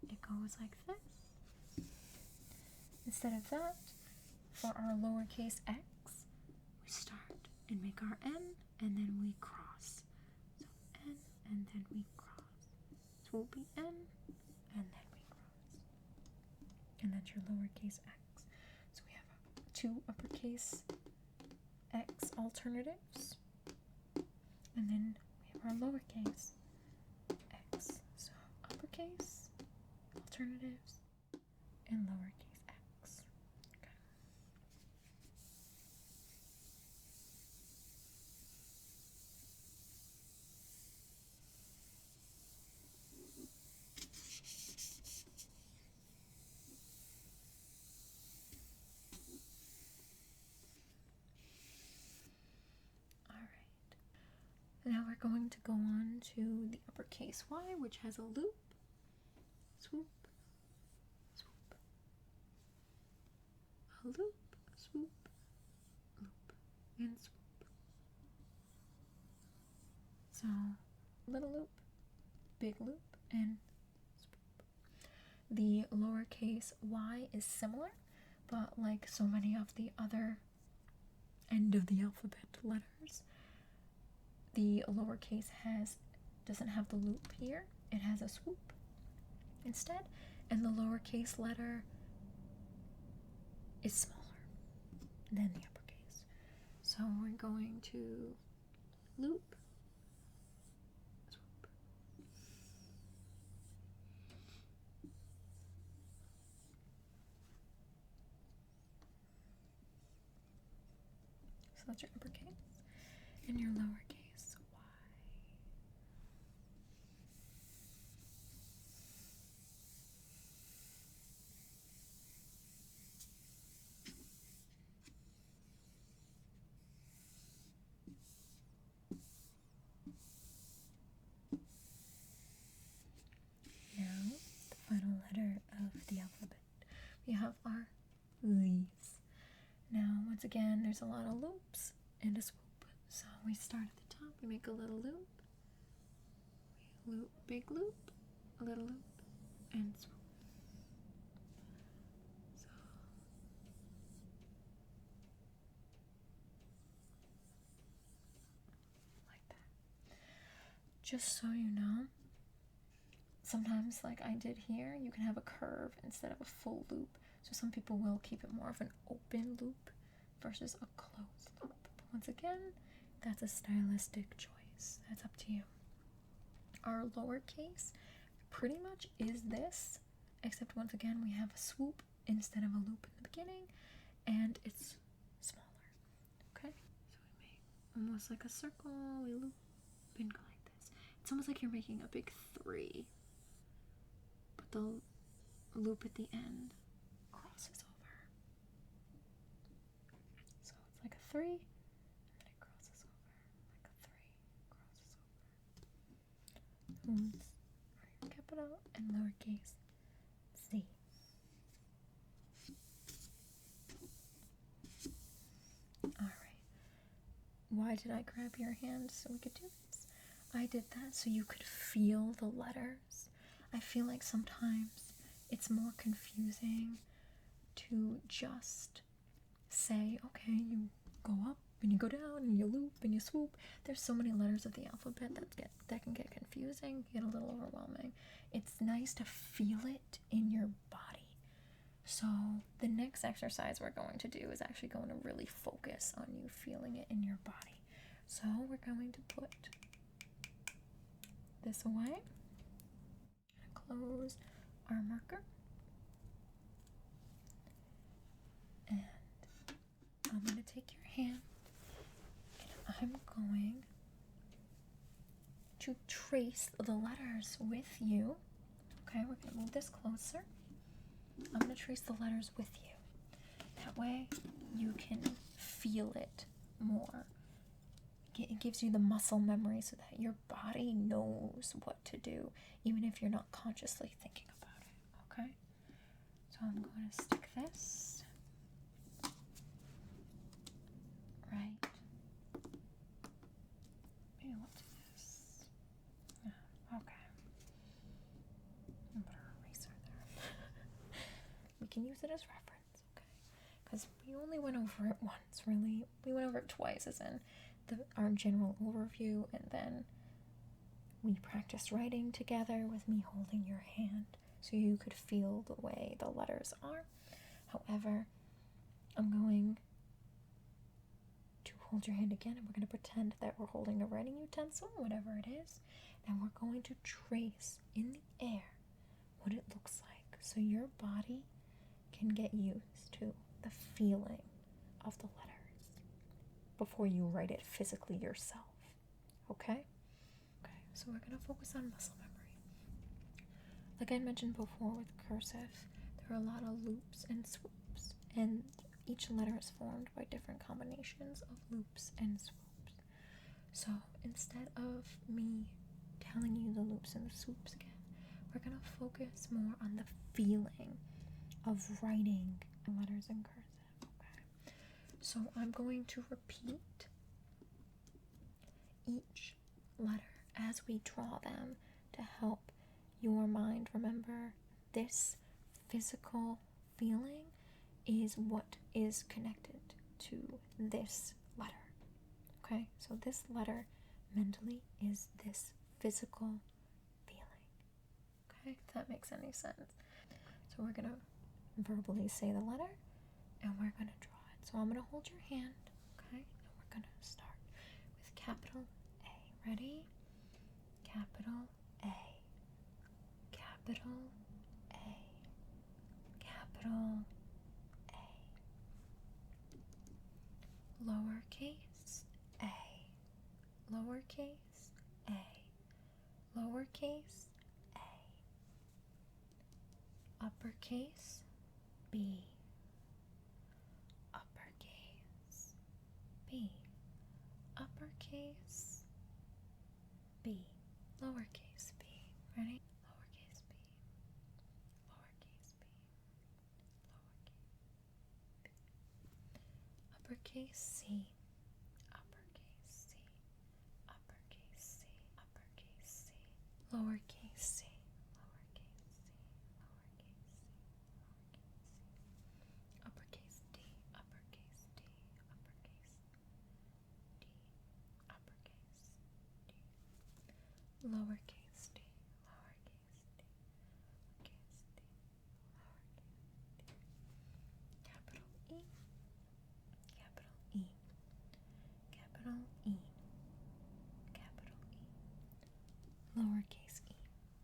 it goes like this. Instead of that, for our lowercase x, we start and make our N, and then we cross. So N, and then we cross. Swoopy N, and then we cross. And that's your lowercase x. So we have 2 uppercase x alternatives, and then we have our lowercase x. So uppercase, alternatives, and lowercase x. Okay. Now we're going to go on to the uppercase Y, which has a loop, swoop, swoop, a loop, swoop, loop, and swoop. So, little loop, big loop, and swoop. The lowercase y is similar, but like so many of the other end of the alphabet letters, the lowercase doesn't have the loop here. It has a swoop instead, and the lowercase letter is smaller than the uppercase. So we're going to loop, swoop. So that's your uppercase and your lowercase. Letter of the alphabet. We have our Z's. Now, once again, there's a lot of loops and a swoop. So we start at the top, we make a little loop, we loop, big loop, a little loop, and swoop. So like that. Just so you know, sometimes like I did here, you can have a curve instead of a full loop. So some people will keep it more of an open loop versus a closed loop. But once again, that's a stylistic choice. That's up to you. Our lowercase pretty much is this, except once again we have a swoop instead of a loop in the beginning, and it's smaller. Okay? So we make almost like a circle, we loop and go like this. It's almost like you're making a big 3, but the loop at the end crosses over. So it's like a 3, and then it crosses over, like a 3, crosses over. Oops. Are your capital and lowercase c. Alright. Why did I grab your hand so we could do this? I did that so you could feel the letters. I feel like sometimes it's more confusing to just say, okay, you go up and you go down and you loop and you swoop. There's so many letters of the alphabet that can get confusing, get a little overwhelming. It's nice to feel it in your body. So the next exercise we're going to do is actually going to really focus on you feeling it in your body. So we're going to put this away. Close our marker. And I'm going to take your hand and I'm going to trace the letters with you. Okay, we're going to move this closer. I'm going to trace the letters with you. That way you can feel it more. It gives you the muscle memory so that your body knows what to do, even if you're not consciously thinking about it. Okay? So I'm going to stick this right. Maybe we'll do this. Yeah, okay. I'll put our eraser there. We can use it as reference, okay? Because we only went over it once, really. We went over it twice, as in our general overview, and then we practiced writing together with me holding your hand so you could feel the way the letters are. However, I'm going to hold your hand again, and we're going to pretend that we're holding a writing utensil, whatever it is, and we're going to trace in the air what it looks like so your body can get used to the feeling of the letters before you write it physically yourself. Okay? Okay, so we're going to focus on muscle memory. Like I mentioned before with cursive, there are a lot of loops and swoops, and each letter is formed by different combinations of loops and swoops. So instead of me telling you the loops and the swoops again, we're going to focus more on the feeling of writing letters in cursive. Okay. So I'm going to repeat each letter as we draw them to help your mind remember this physical feeling is what is connected to this letter. Okay, so this letter mentally is this physical feeling. Okay, if that makes any sense. So we're gonna verbally say the letter and we're gonna draw it. So I'm gonna hold your hand, okay, and we're gonna start with capital A. Ready? Capital A. Capital A. Capital A. Lowercase a. Lowercase a. Lowercase a. Uppercase B. Uppercase B. Uppercase B. Lowercase b. Ready? Lowercase b. Lowercase b. Lowercase b. Uppercase C. c, uppercase D, uppercase D, uppercase D, lowercase d, capital E, capital E, capital E, capital E, lowercase e,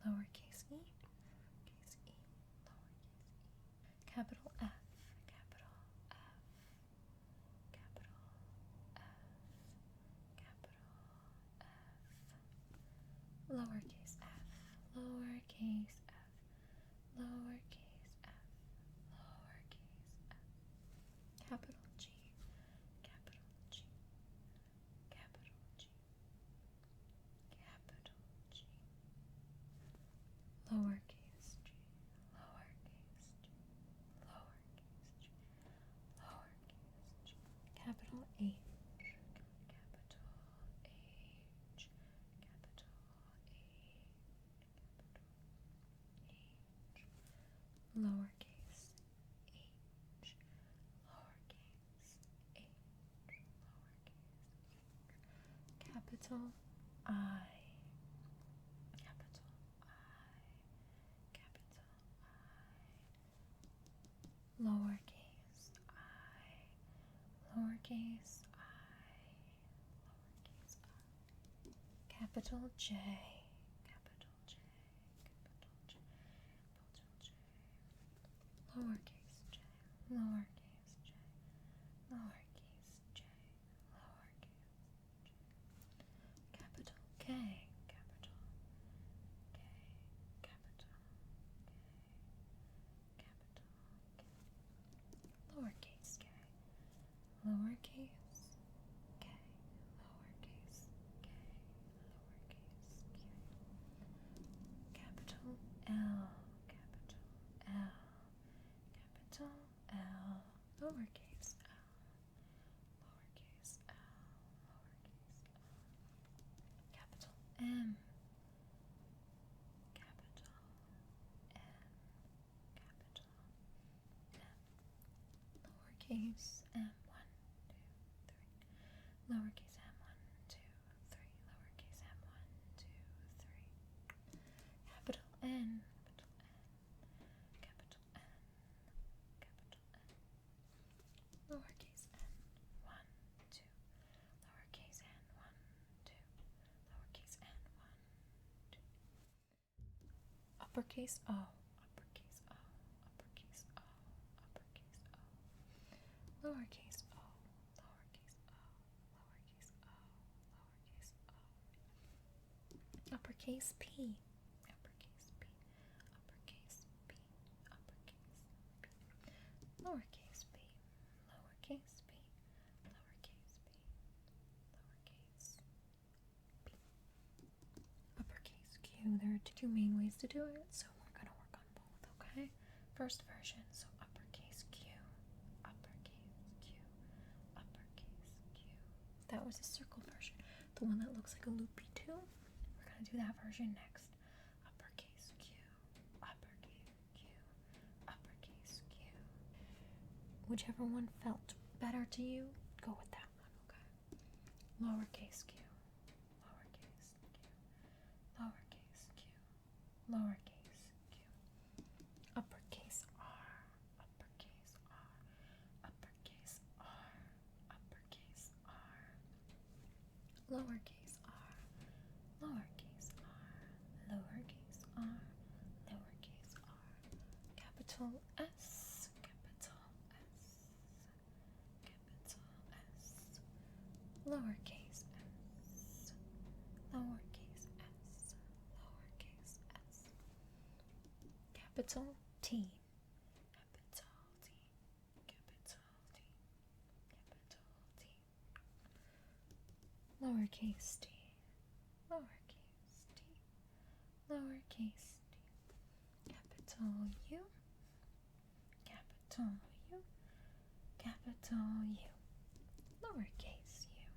lowercase e, lowercase e, capital F, capital F, capital F, capital F, lowercase f, lowercase f, lowercase f, lowercase f, capital G, capital G, capital G, capital G, lowercase g, lowercase g, lowercase g, lowercase g, capital H, capital H, capital H, lowercase h, lowercase h, lowercase h, capital I, capital I, capital I, lowercase I, lowercase I, lowercase I, capital J, capital J, capital J, capital J, lowercase j, lowercase j, lowercase j, lowercase j, capital K, capital K, capital K, capital K, lowercase k, lowercase k, lowercase k, lowercase k, capital L, capital L, capital L, lowercase l, lowercase l, lowercase l, capital M, capital M, capital M, lowercase m1, 2, 3, lowercase m1, 2, 3, lowercase m1, 2, 3, capital N, capital N, capital N, lowercase n1, 2, lowercase n1, 2, lowercase n1, 2, uppercase O, uppercase O, uppercase O, uppercase O, lowercase o, lowercase o, lowercase o, lowercase o, uppercase P, uppercase P, uppercase P, uppercase P, lowercase p, lowercase p, lowercase p, lowercase p, uppercase Q. There are two main ways to do it, so we're going to work on both, okay? First version, so uppercase Q, uppercase Q, uppercase Q. That was a circle version. The one that looks like a loopy too. We're going to do that version next. Uppercase Q, uppercase Q, uppercase Q. Whichever one felt better to you, go with that one, okay? Lowercase q, lowercase q, lowercase q, lowercase q, uppercase R, uppercase R, uppercase R, uppercase R, lowercase r, lowercase r, lowercase r, lowercase r, capital S, capital S, capital S, lowercase s, lowercase s, lowercase s, capital T, capital T, capital T, capital T, lowercase t, lowercase t, lowercase t, capital U, capital U, capital U, lowercase u,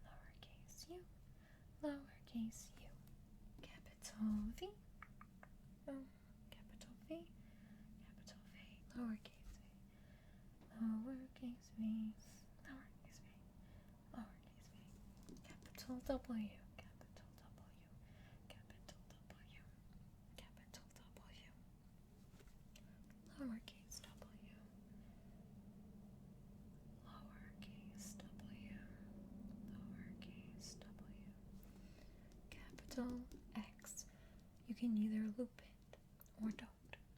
lowercase u, lowercase u, capital V, oh, capital V, lowercase v, lowercase v, lowercase v, lowercase v, capital W, capital W, capital W, capital W, lowercase w, lowercase w, lowercase w, capital X. You can either loop it or don't.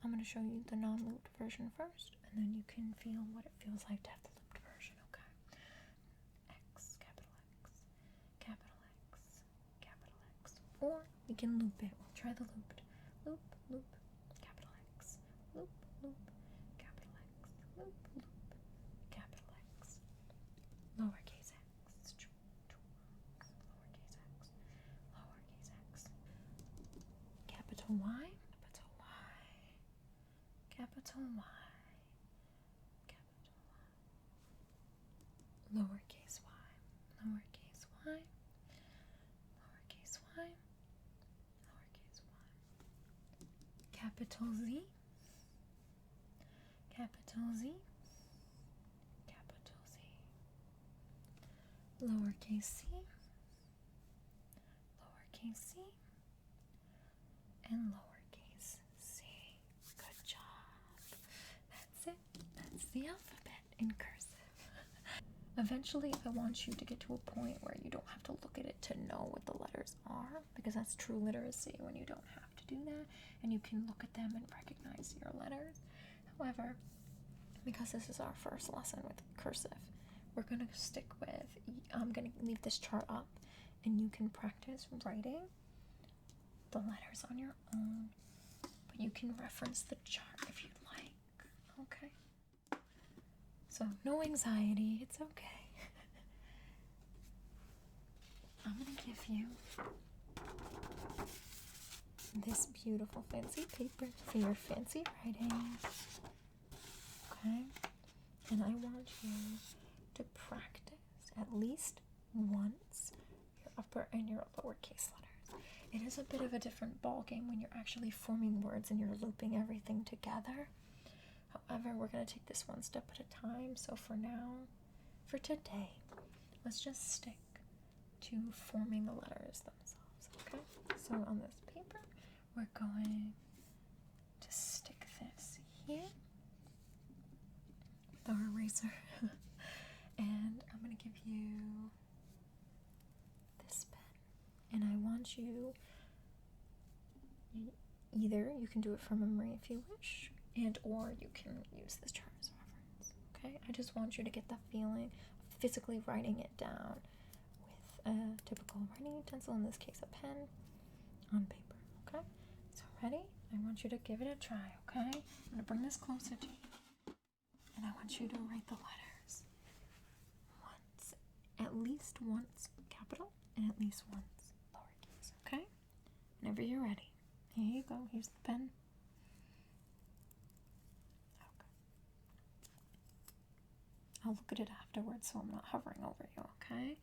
I'm going to show you the non-looped version first, and then you can feel what it feels like to have the looped version, okay? X, capital X, capital X, capital X. Or we can loop it. We'll try the looped. Loop, loop, capital X, loop, loop, capital X, loop, loop, capital X, lowercase x, lowercase x, lowercase x, capital Y, capital Y, capital Y, capital Y, lowercase y, lowercase y, lowercase y, lowercase y, capital Z, capital Z, capital Z, lowercase c, lowercase c, and lowercase c. Good job. That's it. That's the alphabet in cursive. Eventually, I want you to get to a point where you don't have to look at it to know what the letters are, because that's true literacy when you don't have to do that, and you can look at them and recognize your letters. However, because this is our first lesson with cursive, we're going to stick with, I'm going to leave this chart up, and you can practice writing the letters on your own, but you can reference the chart if you'd like, okay? So no anxiety, it's okay. I'm gonna give you this beautiful fancy paper for your fancy writing, okay? And I want you to practice at least once your upper and your lowercase letters. It is a bit of a different ball game when you're actually forming words and you're looping everything together. However, we're going to take this one step at a time. So for now, for today, let's just stick to forming the letters themselves, okay? So on this paper, we're going to stick this here with our eraser. And I'm going to give you this pen. And I want you, either you can do it from memory if you wish, and or you can use this chart as reference, okay? I just want you to get the feeling of physically writing it down with a typical writing utensil, in this case a pen, on paper, okay? So ready? I want you to give it a try, okay? I'm going to bring this closer to you, and I want you to write the letters once, at least once capital, and at least once lowercase, okay? Whenever you're ready. Here you go. Here's the pen. I'll look at it afterwards so I'm not hovering over you, okay?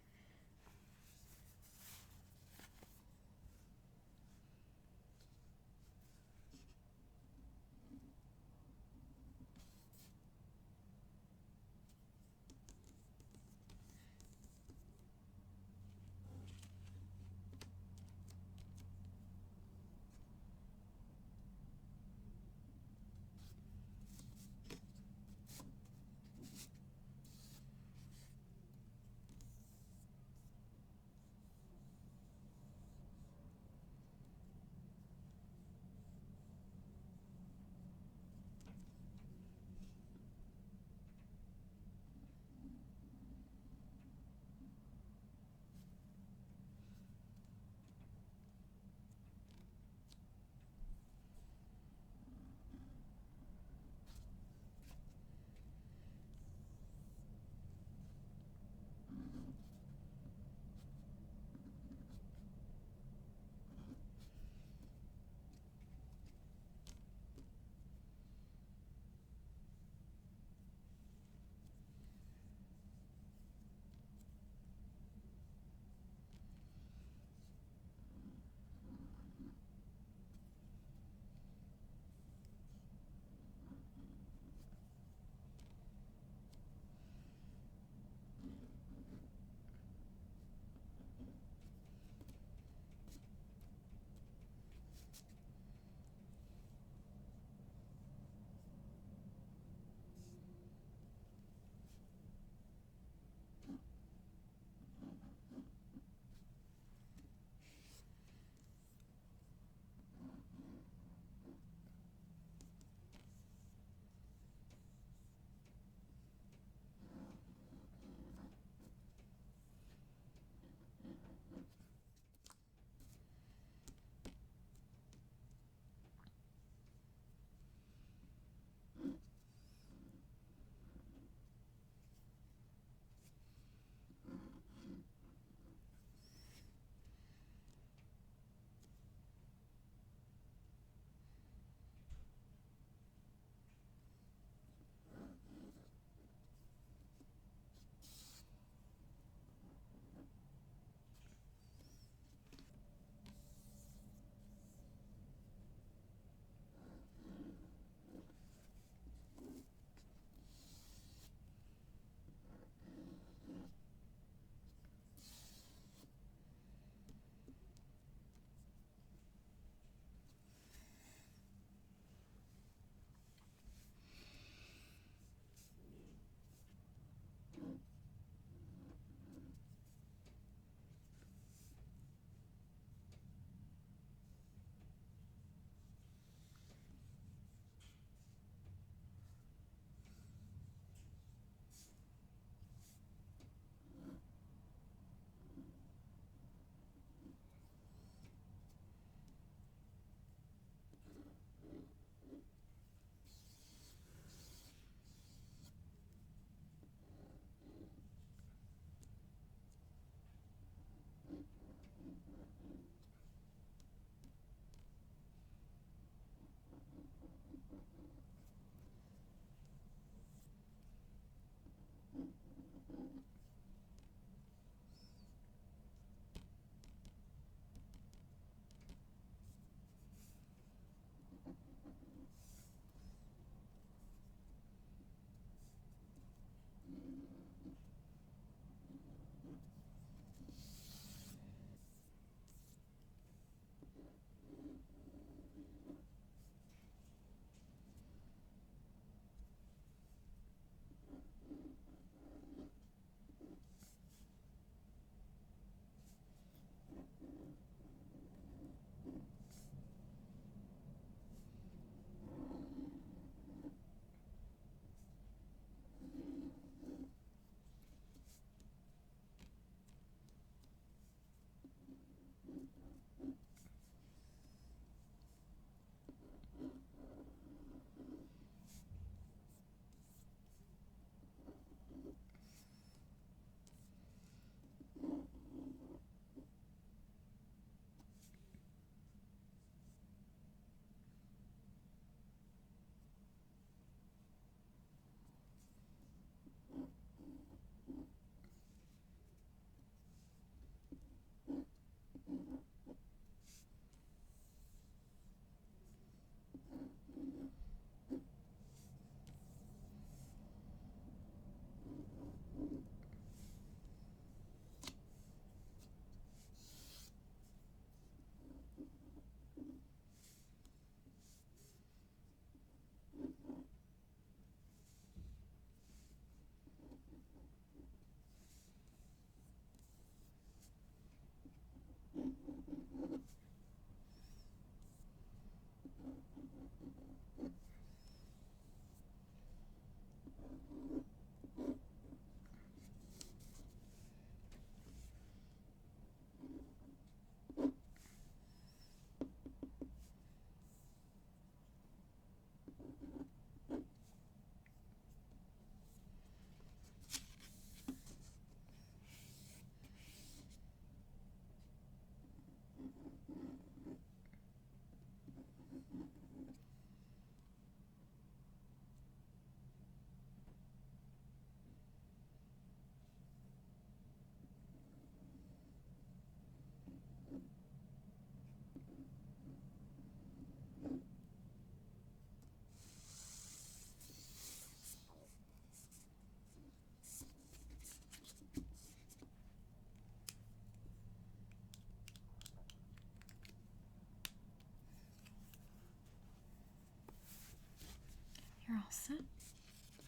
You're all set?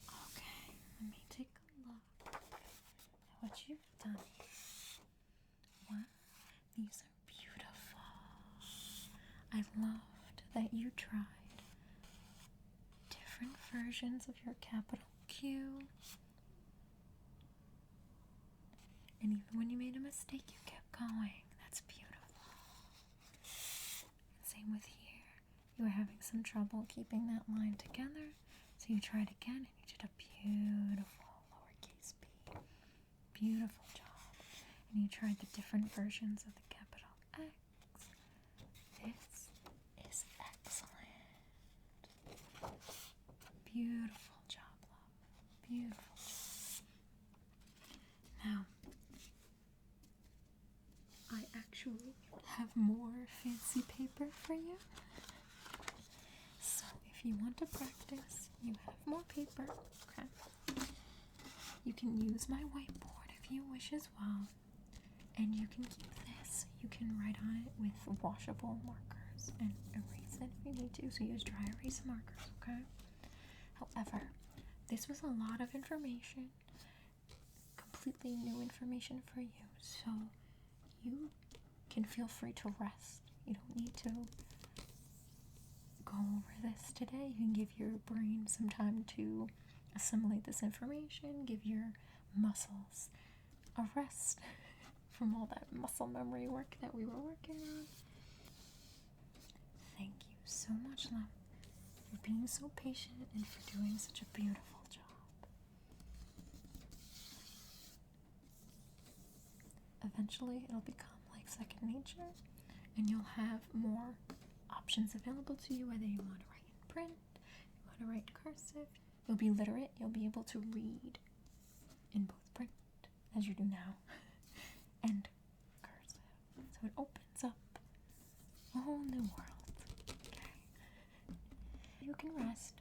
Okay, let me take a look at what you've done. Wow, these are beautiful. I loved that you tried different versions of your capital Q. And even when you made a mistake, you kept going. That's beautiful. Same with here. You were having some trouble keeping that line together. So you tried again and you did a beautiful lowercase b. Beautiful job. And you tried the different versions of the capital X. This is excellent. Beautiful job, love. Beautiful job. Now, I actually have more fancy paper for you. So if you want to practice, you have more paper, okay? You can use my whiteboard if you wish as well. And you can keep this. You can write on it with washable markers and erase it if you need to. So use dry erase markers, okay? However, this was a lot of information, completely new information for you. So you can feel free to rest. You don't need to go over this today. You can give your brain some time to assimilate this information, give your muscles a rest from all that muscle memory work that we were working on. Thank you so much, love, for being so patient and for doing such a beautiful job. Eventually, it'll become like second nature, and you'll have more options available to you, whether you want to write in print, you want to write cursive. You'll be literate. You'll be able to read in both print, as you do now, and cursive. So it opens up a whole new world. Okay. You can rest.